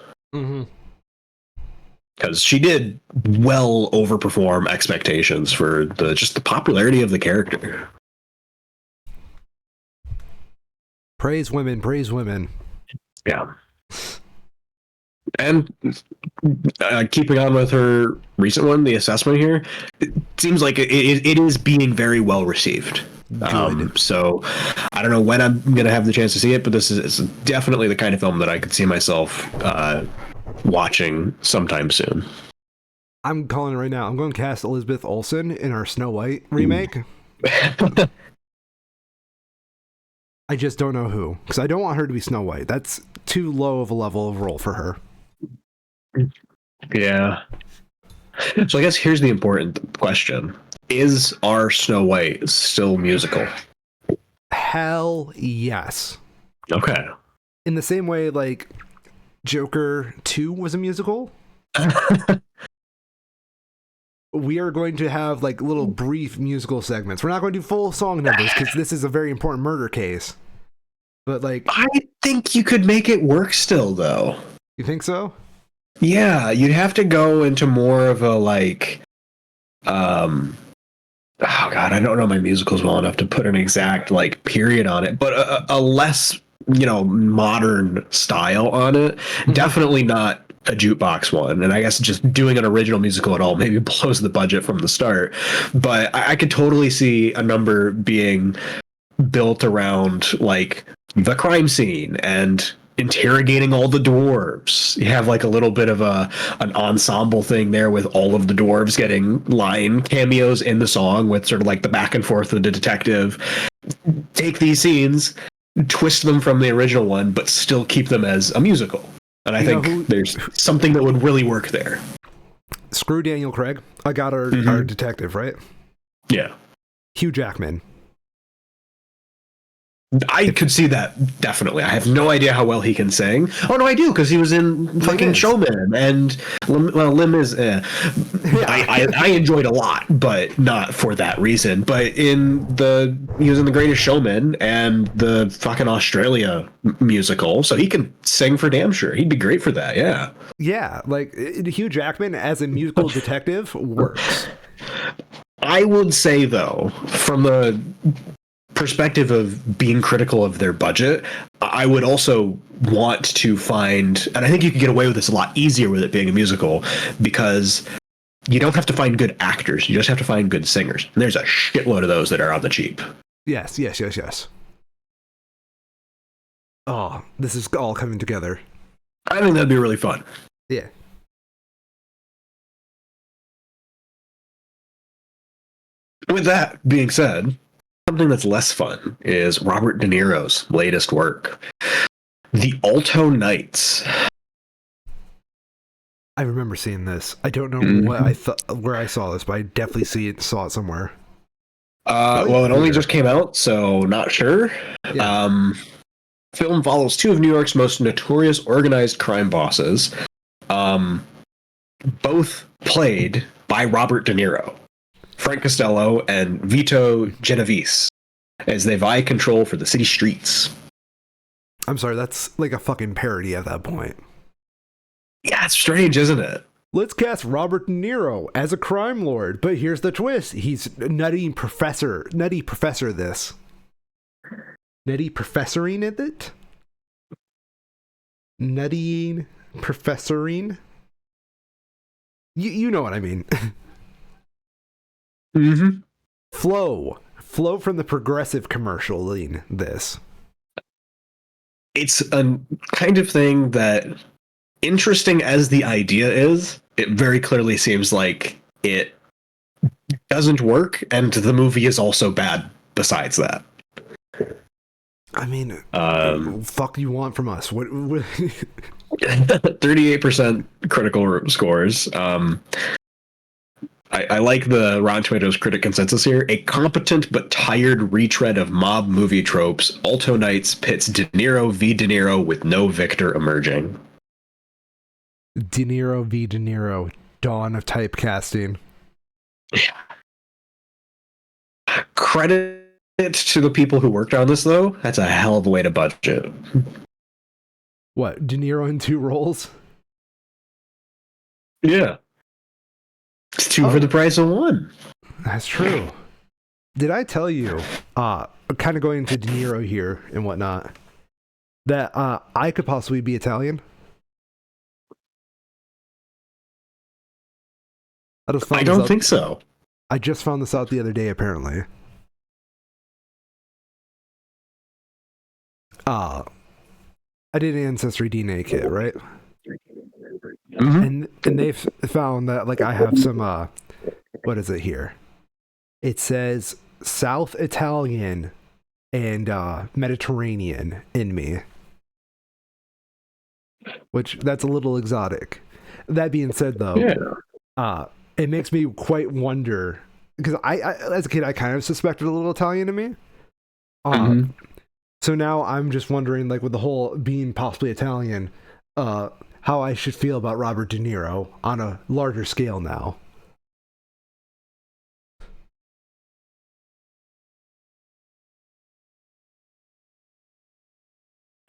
Because she did well overperform expectations for just the popularity of the character. Praise women, praise women. Yeah. And keeping on with her recent one, the assessment here, it seems like it is being very well received. So I don't know when I'm going to have the chance to see it, but this is definitely the kind of film that I could see myself watching sometime soon. I'm calling it right now. I'm going to cast Elizabeth Olsen in our Snow White remake. I just don't know who, because I don't want her to be Snow White. That's too low of a level of role for her. Yeah. So I guess here's the important question. Is our Snow White still musical? Hell yes. Okay. In the same way, like, Joker 2 was a musical, we are going to have, like, little brief musical segments. We're not going to do full song numbers, because this is a very important murder case. But, like... I think you could make it work still, though. You think so? Yeah, you'd have to go into more of a, like... oh, God, I don't know my musicals well enough to put an exact, like, period on it. But a less, modern style on it. Definitely not a jukebox one, and I guess just doing an original musical at all maybe blows the budget from the start. But I could totally see a number being built around like the crime scene and interrogating all the dwarves. You have like a little bit of an ensemble thing there with all of the dwarves getting line cameos in the song with sort of like the back and forth of the detective. Take these scenes, twist them from the original one, but still keep them as a musical. And I think there's something that would really work there. Screw Daniel Craig. I got our detective, right? Yeah. Hugh Jackman. I could see that, definitely. I have no idea how well he can sing. Oh, no, I do, because he was in fucking Showman. And, Les Mis, I enjoyed a lot, but not for that reason. But he was in The Greatest Showman and the fucking Australia musical, so he can sing for damn sure. He'd be great for that, yeah. Yeah, like, Hugh Jackman as a musical detective works. I would say, though, from the perspective of being critical of their budget, I would also want to find, and I think you can get away with this a lot easier with it being a musical, because you don't have to find good actors, you just have to find good singers, and there's a shitload of those that are on the cheap. Yes. Oh, this is all coming together. I think that'd be really fun. Yeah. With that being said, something that's less fun is Robert De Niro's latest work, The Alto Knights. I remember seeing this. I don't know what I thought where I saw this, but I definitely saw it somewhere. Well, it only just came out, so not sure. Yeah. Film follows two of New York's most notorious organized crime bosses, both played by Robert De Niro. Frank Costello and Vito Genovese, as they vie control for the city streets. I'm sorry, that's like a fucking parody at that point. Yeah, it's strange, isn't it? Let's cast Robert De Niro as a crime lord, but here's the twist: he's nutty professor this. Nutty professoring it? Nutty professoring? You know what I mean. Mm-hmm. Flow from the Progressive commercialing this. It's a kind of thing that, interesting as the idea is, it very clearly seems like it doesn't work, and the movie is also bad besides that. I mean, fuck you want from us? What 38% critical scores. I like the Rotten Tomatoes critic consensus here. A competent but tired retread of mob movie tropes, Alto Nights pits De Niro v. De Niro with no victor emerging. De Niro v. De Niro, dawn of typecasting. Yeah. Credit to the people who worked on this, though. That's a hell of a way to budget. What, De Niro in 2 roles? Yeah. It's 2 for the price of 1. That's true. Did I tell you, kind of going into De Niro here and whatnot, that I could possibly be Italian? I don't think so. I just found this out the other day, apparently. I did an Ancestry DNA kit, right? Mm-hmm. And they've found that, like, I have some, what is it here? It says South Italian and Mediterranean in me. Which, that's a little exotic. That being said, though, it makes me quite wonder, because I as a kid, I kind of suspected a little Italian in me. So now I'm just wondering, like, with the whole being possibly Italian, how I should feel about Robert De Niro on a larger scale now.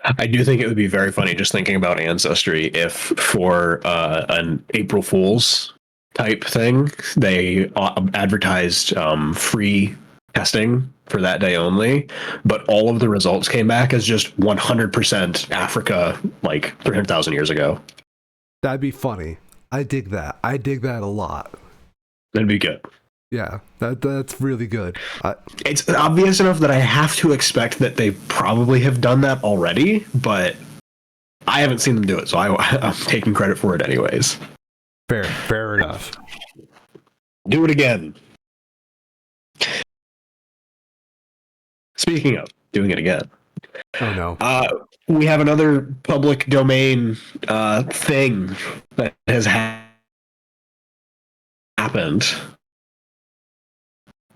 I do think it would be very funny, just thinking about Ancestry, if for an April Fool's type thing, they advertised free testing for that day only, but all of the results came back as just 100% Africa, like 300,000 years ago. That'd be funny. I dig that. I dig that a lot. That'd be good. Yeah, that's really good. It's obvious enough that I have to expect that they probably have done that already, but I haven't seen them do it, so I'm taking credit for it anyways. Fair enough. Do it again. Speaking of doing it again. Oh no. We have another public domain thing that has happened.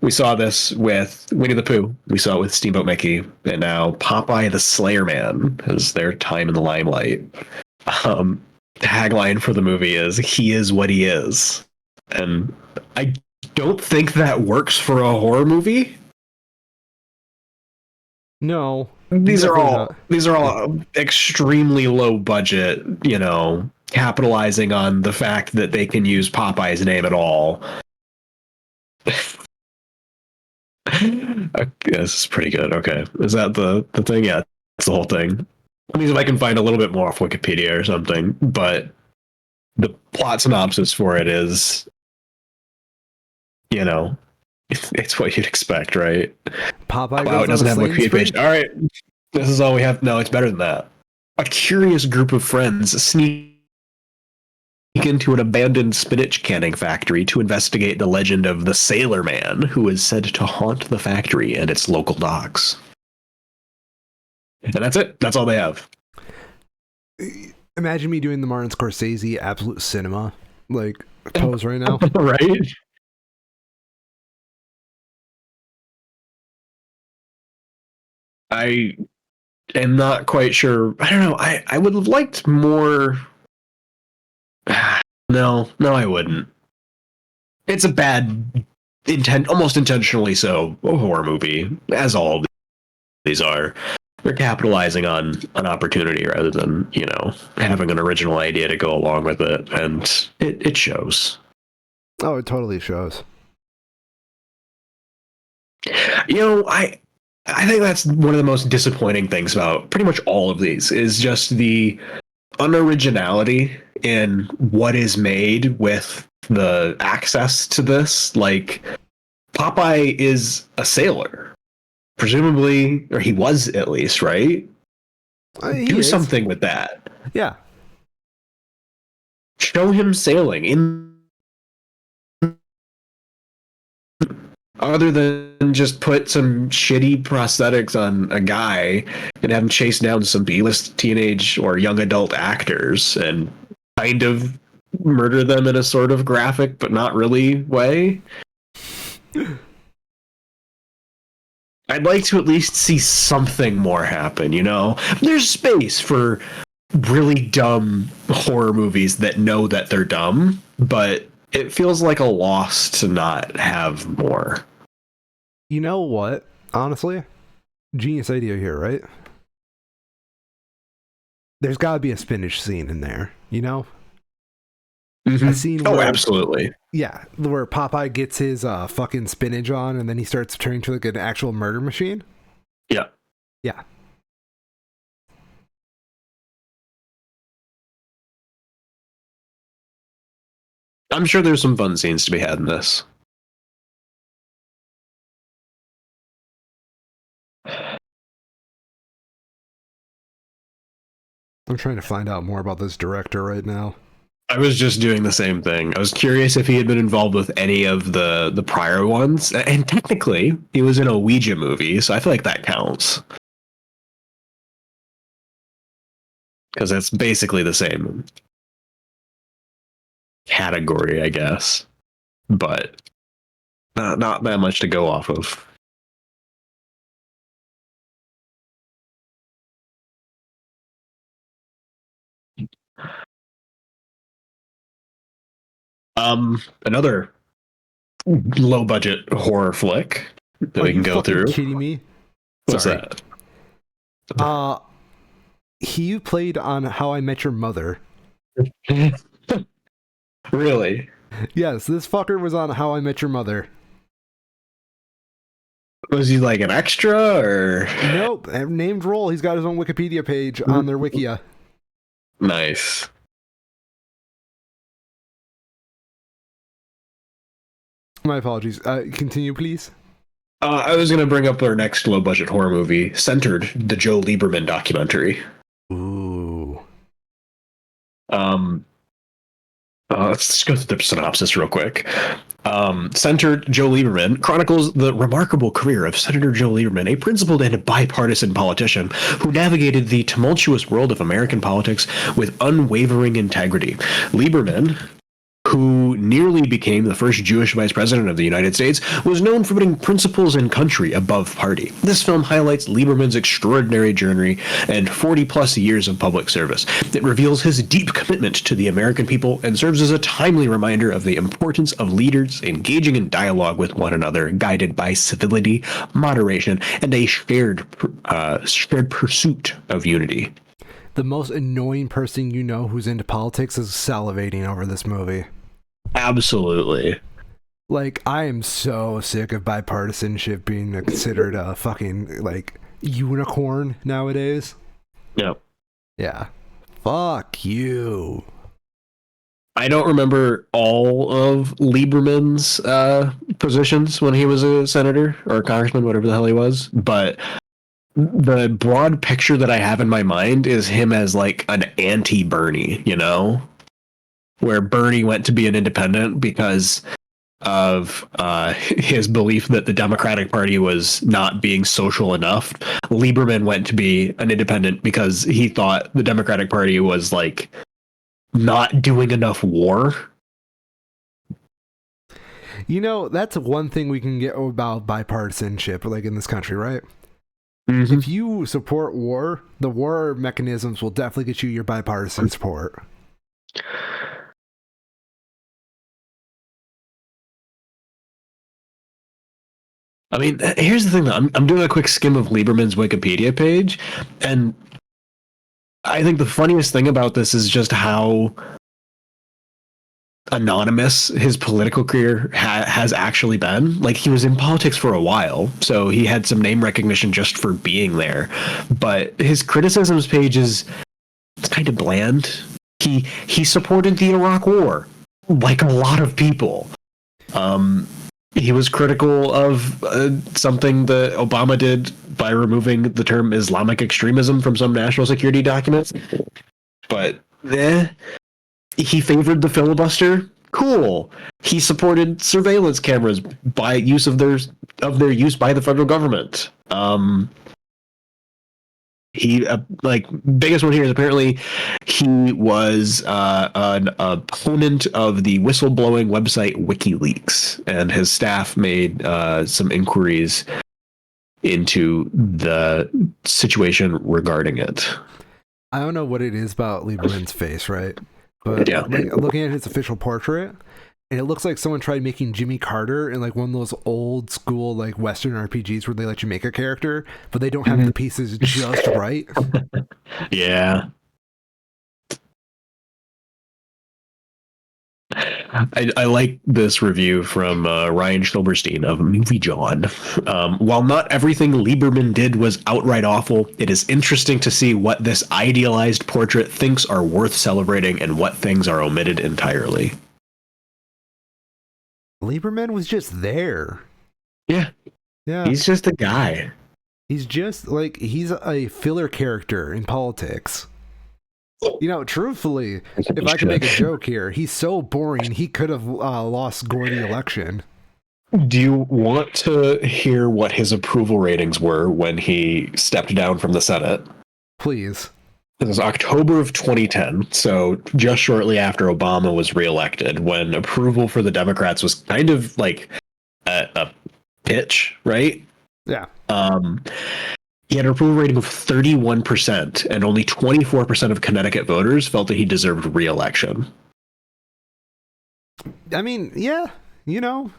We saw this with Winnie the Pooh. We saw it with Steamboat Mickey. And now Popeye the Slayer Man has their time in the limelight. The tagline for the movie is, "He is what he is." And I don't think that works for a horror movie. No. These are all extremely low budget, capitalizing on the fact that they can use Popeye's name at all. This is pretty good. Okay. Is that the thing? Yeah, that's the whole thing. I mean, if I can find a little bit more off Wikipedia or something, but the plot synopsis for it is, it's what you'd expect, right? Popeye Wow, it doesn't have a Wikipedia page. All right. This is all we have. No, it's better than that. A curious group of friends sneak into an abandoned spinach canning factory to investigate the legend of the Sailor Man, who is said to haunt the factory and its local docks. And that's it. That's all they have. Imagine me doing the Martin Scorsese Absolute Cinema, like, pose right now. Right? I am not quite sure. I don't know. I would have liked more. No, I wouldn't. It's a bad, almost intentionally so, horror movie, as all these are. They're capitalizing on an opportunity rather than, you know, having an original idea to go along with it, and it shows. Oh, it totally shows. You know, I think that's one of the most disappointing things about pretty much all of these is just the unoriginality in what is made with the access to this. Like, Popeye is a sailor, presumably, or he was at least, right? He Do is. something with that. Yeah. Show him sailing in, other than just put some shitty prosthetics on a guy and have him chase down some B-list teenage or young adult actors and kind of murder them in a sort of graphic but not really way. I'd like to at least see something more happen, you know? There's space for really dumb horror movies that know that they're dumb, but it feels like a loss to not have more. You know what? Honestly, genius idea here, right? There's got to be a spinach scene in there, you know? Mm-hmm. A scene Oh, where, absolutely. yeah, where Popeye gets his fucking spinach on and then he starts turning to like an actual murder machine. Yeah. Yeah. I'm sure there's some fun scenes to be had in this. I'm trying to find out more about this director right now. I was just doing the same thing. I was curious if he had been involved with any of the prior ones, and technically, he was in a Ouija movie, so I feel like that counts because it's basically the same category, I guess, but not that much to go off of. Another low budget horror flick that Are we can you go fucking through. kidding me? What's Sorry. that? He played on How I Met Your Mother. Really? Yes, this fucker was on How I Met Your Mother. Was he like an extra or? Nope, named role. He's got his own Wikipedia page on their Wikia. Nice. My apologies. Continue, please. I was going to bring up our next low budget horror movie, Centered, the Joe Lieberman documentary. Ooh. Let's just go through the synopsis real quick. Centered, Joe Lieberman chronicles the remarkable career of Senator Joe Lieberman, a principled and bipartisan politician who navigated the tumultuous world of American politics with unwavering integrity. Lieberman, who nearly became the first Jewish vice president of the United States, was known for putting principles and country above party. This film highlights Lieberman's extraordinary journey and 40-plus years of public service. It reveals his deep commitment to the American people and serves as a timely reminder of the importance of leaders engaging in dialogue with one another, guided by civility, moderation, and a shared pursuit of unity. The most annoying person you know who's into politics is salivating over this movie. Absolutely. Like, I am so sick of bipartisanship being considered a fucking, like, unicorn nowadays. Yep. Yeah. Fuck you. I don't remember all of Lieberman's positions when he was a senator or a congressman, whatever the hell he was, but the broad picture that I have in my mind is him as like an anti-Bernie, you know, where Bernie went to be an independent because of his belief that the Democratic Party was not being social enough. Lieberman went to be an independent because he thought the Democratic Party was like not doing enough war. You know, that's one thing we can get about bipartisanship, like in this country, right? Mm-hmm. If you support war, the war mechanisms will definitely get you your bipartisan support. I mean, here's the thing, though. I'm doing a quick skim of Lieberman's Wikipedia page, and I think the funniest thing about this is just how anonymous his political career has actually been. Like, he was in politics for a while, so he had some name recognition just for being there. But his criticisms page is it's kind of bland. He supported the Iraq War, like a lot of people. He was critical of something that Obama did by removing the term Islamic extremism from some national security documents. But he favored the filibuster. Cool. He supported surveillance cameras by use of their use by the federal government. He biggest one here is apparently he was an opponent of the whistleblowing website WikiLeaks, and his staff made some inquiries into the situation regarding it. I don't know what it is about Lieberman's face, right? But yeah, looking at his official portrait, and it looks like someone tried making Jimmy Carter in like one of those old school like Western RPGs where they let you make a character, but they don't have the pieces just right. Yeah. I like this review from Ryan Schilberstein of Movie John. While not everything Lieberman did was outright awful, it is interesting to see what this idealized portrait thinks are worth celebrating and what things are omitted entirely. Lieberman was just there. Yeah. He's just a guy. He's just like, he's a filler character in politics. You know, truthfully, if I could make a joke here, he's so boring, he could have lost Gore the election. Do you want to hear what his approval ratings were when he stepped down from the Senate? Please. It was October of 2010, so just shortly after Obama was reelected, when approval for the Democrats was kind of like a pitch, right? Yeah. He had an approval rating of 31%, and only 24% of Connecticut voters felt that he deserved re-election. I mean, yeah, you know,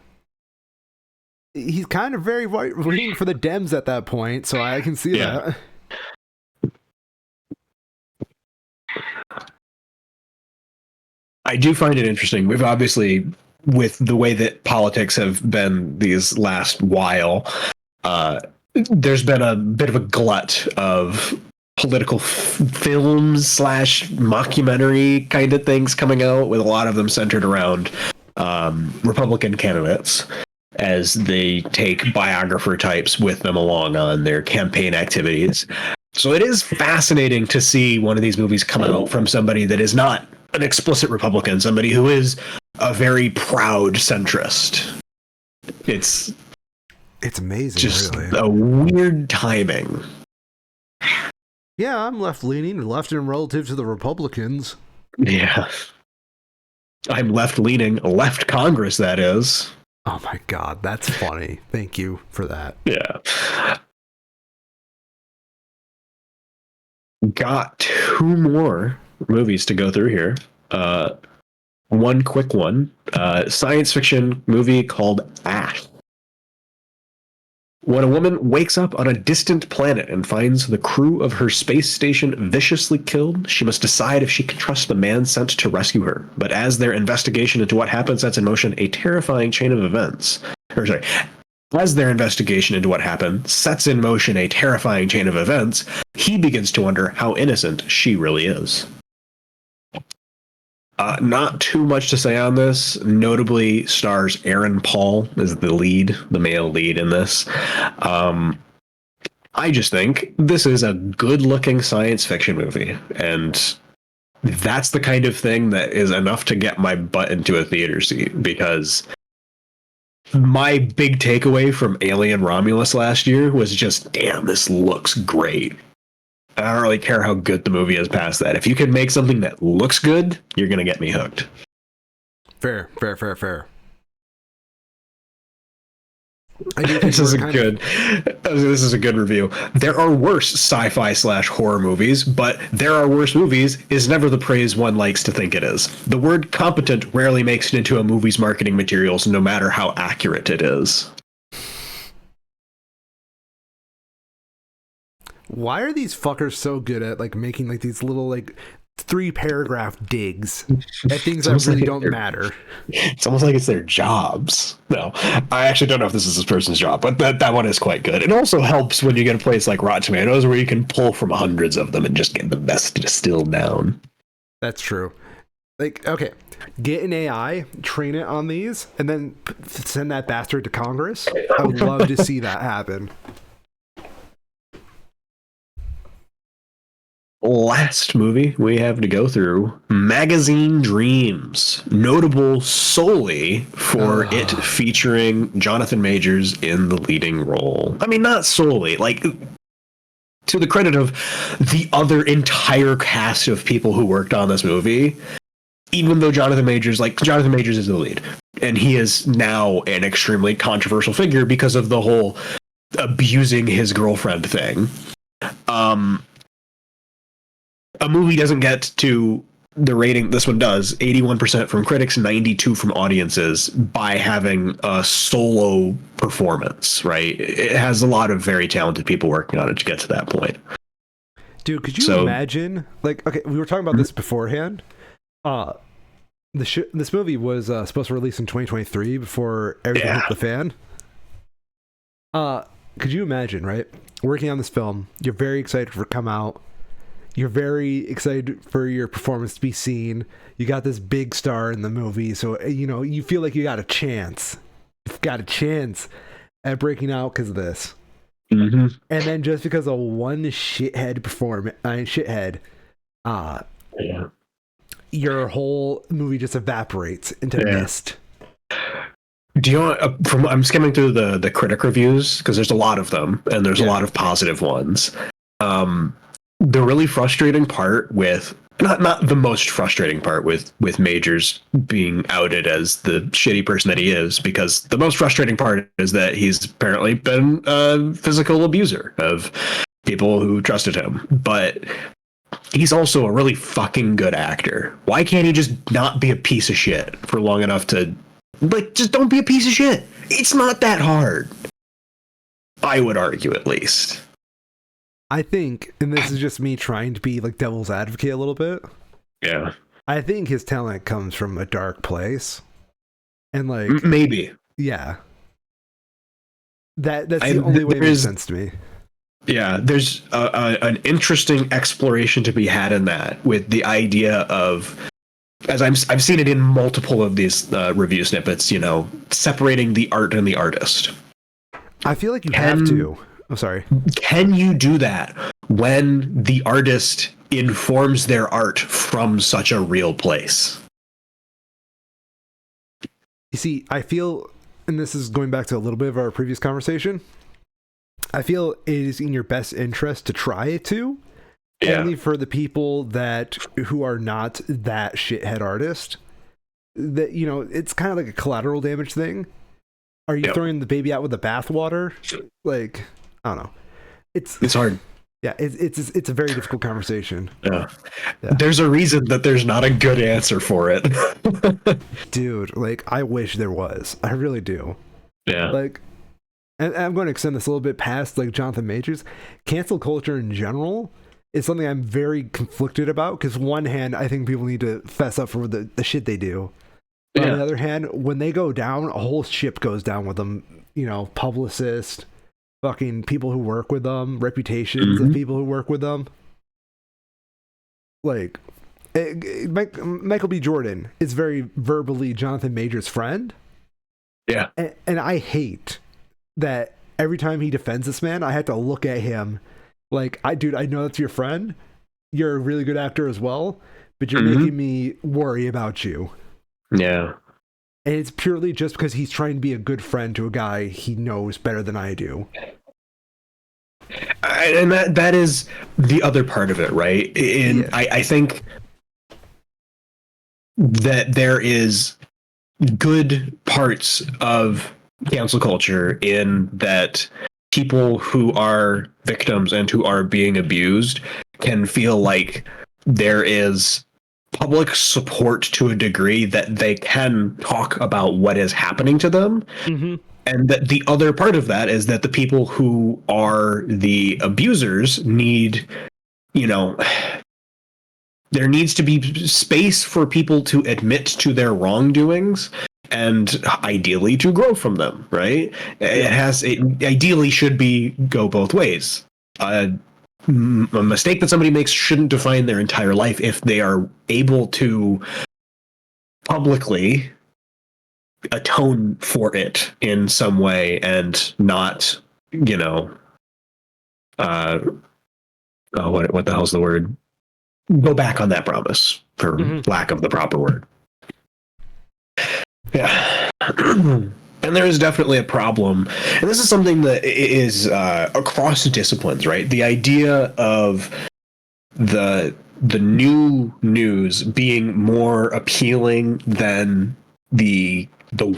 he's kind of very right-leaning for the Dems at that point, so I can see that. I do find it interesting. We've obviously, with the way that politics have been these last while, there's been a bit of a glut of political films / mockumentary kind of things coming out, with a lot of them centered around Republican candidates as they take biographer types with them along on their campaign activities. So it is fascinating to see one of these movies come out from somebody that is not an explicit Republican, somebody who is a very proud centrist. It's amazing, just really. A weird timing. Yeah, I'm left-leaning, left in relative to the Republicans. Yeah. I'm left-leaning, left Congress, that is. Oh my God, that's funny. Thank you for that. Yeah. Got two more movies to go through here. One quick one. Science fiction movie called Ash. When a woman wakes up on a distant planet and finds the crew of her space station viciously killed, she must decide if she can trust the man sent to rescue her. But as their investigation into what happened sets in motion a terrifying chain of events, as their investigation into what happened sets in motion a terrifying chain of events, he begins to wonder how innocent she really is. Not too much to say on this. Notably stars Aaron Paul as the male lead in this. I just think this is a good-looking science fiction movie, and that's the kind of thing that is enough to get my butt into a theater seat, because my big takeaway from Alien Romulus last year was just, damn, this looks great. I don't really care how good the movie is past that. If you can make something that looks good, you're going to get me hooked. Fair. This is a good review. There are worse sci-fi / horror movies, but there are worse movies is never the praise one likes to think it is. The word competent rarely makes it into a movie's marketing materials, no matter how accurate it is. why are these fuckers so good at like making like these little like 3-paragraph digs at things that really don't matter? It's almost like it's their jobs. No, I actually don't know if this is this person's job, but that one is quite good. It also helps when you get a place like Rotten Tomatoes where you can pull from hundreds of them and just get the best distilled down. That's true. Like, okay, get an AI, train it on these, and then send that bastard to Congress. I would love to see that happen. Last movie we have to go through, Magazine Dreams, notable solely for it featuring Jonathan Majors in the leading role. I mean, not solely, like, to the credit of the other entire cast of people who worked on this movie, even though Jonathan Majors is the lead, and he is now an extremely controversial figure because of the whole abusing his girlfriend thing. A movie doesn't get to the rating this one does, 81% from critics, 92% from audiences, by having a solo performance, right? It has a lot of very talented people working on it to get to that point. Dude, could you imagine, like, okay, we were talking about this beforehand. This movie was supposed to release in 2023 before everything hit the fan. Could you imagine, right? Working on this film, you're very excited for it to come out. You're very excited for your performance to be seen. You got this big star in the movie, so you know you feel like you got a chance. You've got a chance at breaking out because of this. Mm-hmm. And then just because of one shithead your whole movie just evaporates into mist. Do you know? I'm skimming through the critic reviews because there's a lot of them, and there's a lot of positive ones. The really frustrating part with not the most frustrating part with Majors being outed as the shitty person that he is, because the most frustrating part is that he's apparently been a physical abuser of people who trusted him, but he's also a really fucking good actor. Why can't he just not be a piece of shit for long enough to, like, just don't be a piece of shit? It's not that hard, I would argue, at least. I think, and this is just me trying to be like devil's advocate a little bit. Yeah. I think his talent comes from a dark place. And like maybe. Yeah. That's the only way it makes sense to me. Yeah, there's an interesting exploration to be had in that, with the idea of, as I've seen it in multiple of these review snippets, you know, separating the art and the artist. I feel like you have to. I'm sorry. Can you do that when the artist informs their art from such a real place? You see, I feel, and this is going back to a little bit of our previous conversation, I feel it is in your best interest to try it too. Yeah. Only for the people who are not that shithead artist. That, you know, it's kind of like a collateral damage thing. Are you throwing the baby out with the bathwater? Like, I don't know. It's hard. Yeah, it's a very difficult conversation. Yeah. There's a reason that there's not a good answer for it. Dude, like, I wish there was. I really do. Yeah. Like, and I'm going to extend this a little bit past, like, Jonathan Majors. Cancel culture in general is something I'm very conflicted about, because one hand, I think people need to fess up for the shit they do. But on the other hand, when they go down, a whole ship goes down with them. You know, publicists, fucking people who work with them, reputations of people who work with them. Like, Michael B. Jordan is very verbally Jonathan Majors' friend. Yeah. And I hate that every time he defends this man, I have to look at him like, I know that's your friend. You're a really good actor as well, but you're making me worry about you. Yeah. And it's purely just because he's trying to be a good friend to a guy he knows better than I do. And that is the other part of it, right? I think that there is good parts of cancel culture in that people who are victims and who are being abused can feel like there is public support to a degree that they can talk about what is happening to them And that the other part of that is that the people who are the abusers need, you know, there needs to be space for people to admit to their wrongdoings and ideally to grow from them, right? It ideally should be go both ways. A mistake that somebody makes shouldn't define their entire life if they are able to publicly atone for it in some way and not, you know, what the hell's the word? Go back on that promise, for lack of the proper word. Yeah. And there is definitely a problem. And this is something that is across disciplines, right? The idea of the new news being more appealing than the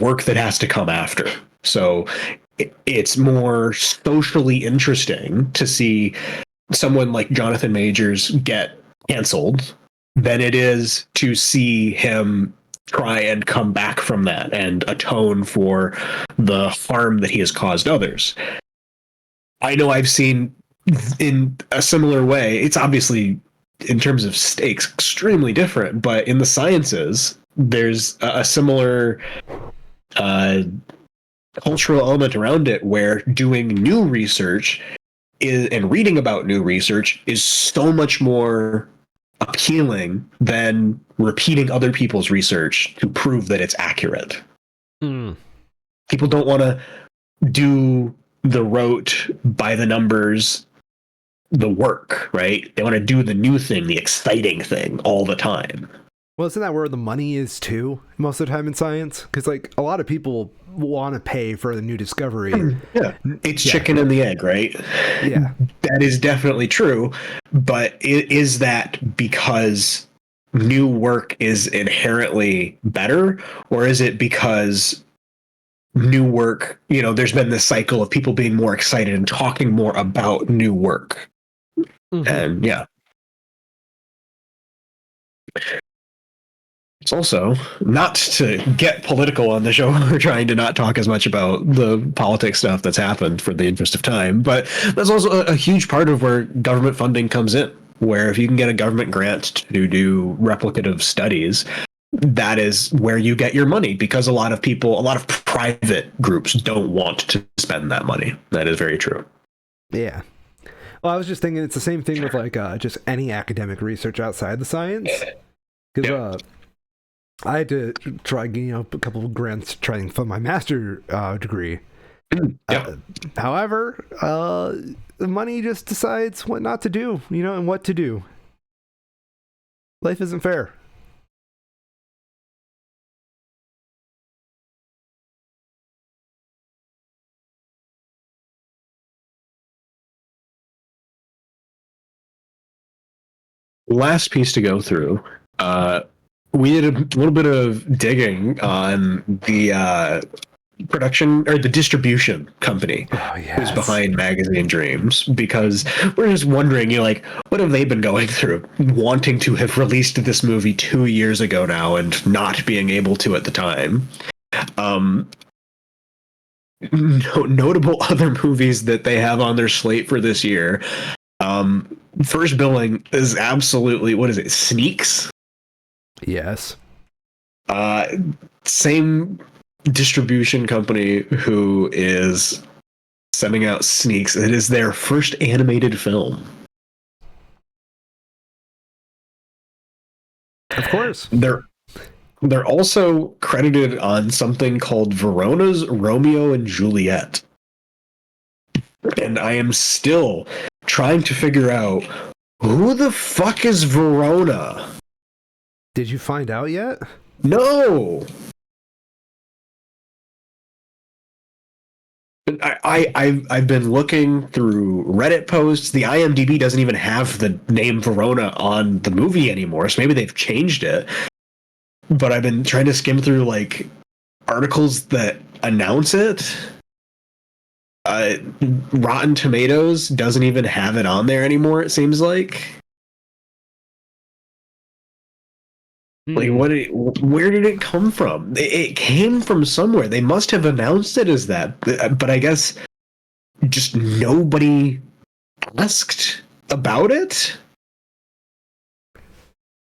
work that has to come after. So it's more socially interesting to see someone like Jonathan Majors get canceled than it is to see him try and come back from that and atone for the harm that he has caused others. I know I've seen in a similar way, it's obviously in terms of stakes extremely different, but in the sciences, there's a similar cultural element around it where doing new research and reading about new research is so much more appealing than repeating other people's research to prove that it's accurate. People don't want to do the rote, by the numbers, the work, right? They want to do the new thing, the exciting thing all the time. Well, isn't that where the money is too, most of the time in science? Because, like, a lot of people want to pay for the new discovery. Yeah. It's chicken and the egg, right? Yeah. That is definitely true. But is that because new work is inherently better? Or is it because new work, you know, there's been this cycle of people being more excited and talking more about new work? And yeah. It's also, not to get political on the show, we're trying to not talk as much about the politics stuff that's happened for the interest of time, but that's also a huge part of where government funding comes in, where if you can get a government grant to do replicative studies, that is where you get your money, because a lot of private groups don't want to spend that money. That is very true. Yeah. Well, I was just thinking it's the same thing with like just any academic research outside the science. Because I had to try getting up a couple of grants to try and fund my master degree. However, the money just decides what not to do, you know, and what to do. Life isn't fair. Last piece to go through. We did a little bit of digging on the production or the distribution company who's behind Magazine Dreams, because we're just wondering, you know, like, what have they been going through, wanting to have released this movie 2 years ago now and not being able to at the time. Notable other movies that they have on their slate for this year. First billing is absolutely, what is it, Sneaks? Yes. Same distribution company who is sending out Sneaks. It is their first animated film. Of course. They're also credited on something called Verona's Romeo and Juliet. And I am still trying to figure out, who the fuck is Verona? Did you find out yet? No. I've been looking through Reddit posts. The IMDb doesn't even have the name Verona on the movie anymore, so maybe they've changed it. But I've been trying to skim through like articles that announce it. Rotten Tomatoes doesn't even have it on there anymore, it seems like. Like, where did it come from? It came from somewhere. They must have announced it as that, but I guess just nobody asked about it.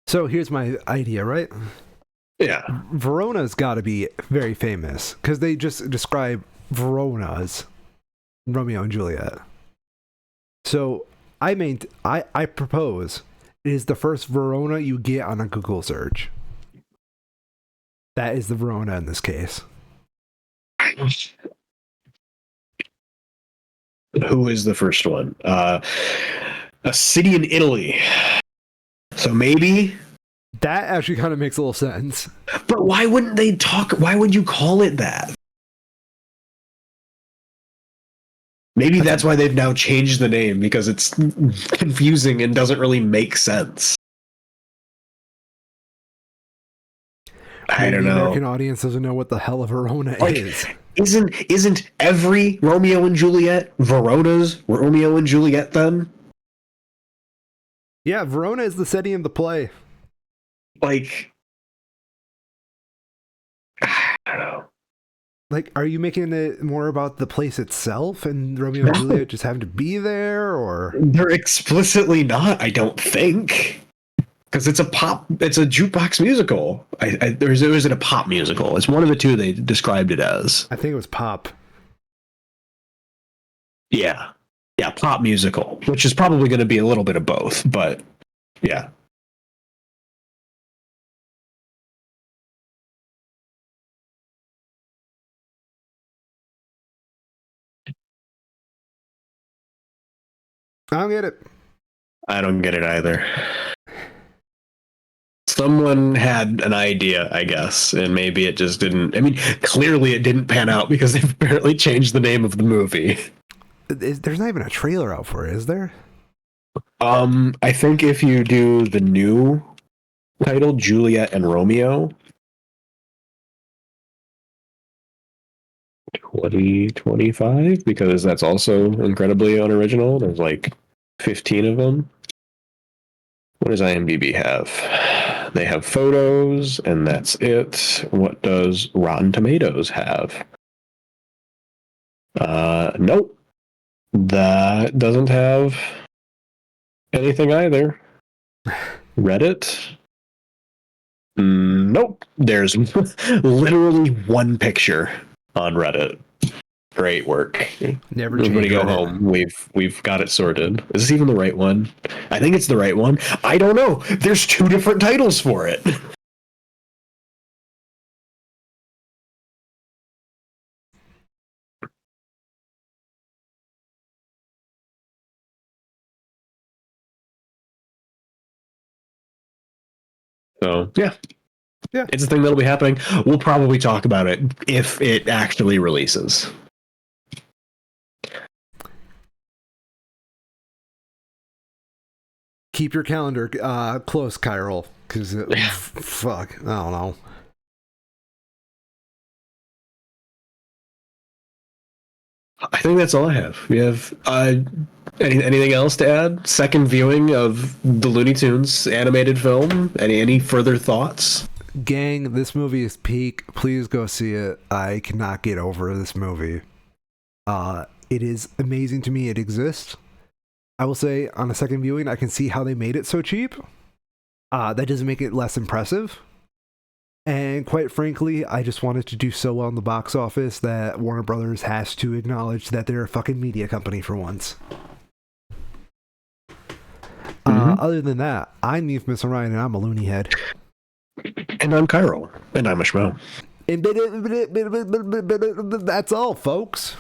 So here's my idea, right? Yeah. Verona's got to be very famous because they just describe Verona as Romeo and Juliet. So I propose it is the first Verona you get on a Google search. That is the Verona in this case. Who is the first one? A city in Italy. So maybe. That actually kind of makes a little sense. But why wouldn't they talk? Why would you call it that? Maybe that's why they've now changed the name, because it's confusing and doesn't really make sense. I don't know. The American audience doesn't know what the hell a Verona is. Isn't every Romeo and Juliet Verona's Romeo and Juliet then? Yeah, Verona is the setting of the play. Like, I don't know. Like, are you making it more about the place itself and Romeo and Juliet just having to be there, or? They're explicitly not, I don't think. Because it's a jukebox musical. Or is it a pop musical? It's one of the two they described it as. I think it was pop. Yeah. Yeah, pop musical, which is probably going to be a little bit of both, but yeah. I don't get it. I don't get it either. Someone had an idea, I guess, and maybe it just didn't. I mean, clearly it didn't pan out because they've apparently changed the name of the movie. There's not even a trailer out for it, is there? I think if you do the new title, Juliet and Romeo, 2025, because that's also incredibly unoriginal. There's like 15 of them. What does IMDb have? They have photos, and that's it. What does Rotten Tomatoes have? Nope. That doesn't have anything either. Reddit? Nope. There's literally one picture on Reddit. Great work. Never Everybody go Reddit. home. We've got it sorted. Is this even the right one? I think it's the right one. I don't know. There's two different titles for it. So yeah. It's a thing that'll be happening. We'll probably talk about it if it actually releases. Keep your calendar close, Kyril, because fuck, I don't know. I think that's all I have. We have anything else to add? Second viewing of the Looney Tunes animated film. Any further thoughts? Gang, this movie is peak. Please go see it. I cannot get over this movie. It is amazing to me it exists. I will say, on a second viewing, I can see how they made it so cheap. That doesn't make it less impressive. And quite frankly, I just wanted to do so well in the box office that Warner Brothers has to acknowledge that they're a fucking media company for once. Other than that, I'm Neef Miss Orion, and I'm a loony head. And I'm Kyril. And I'm a Schmo. And that's all, folks.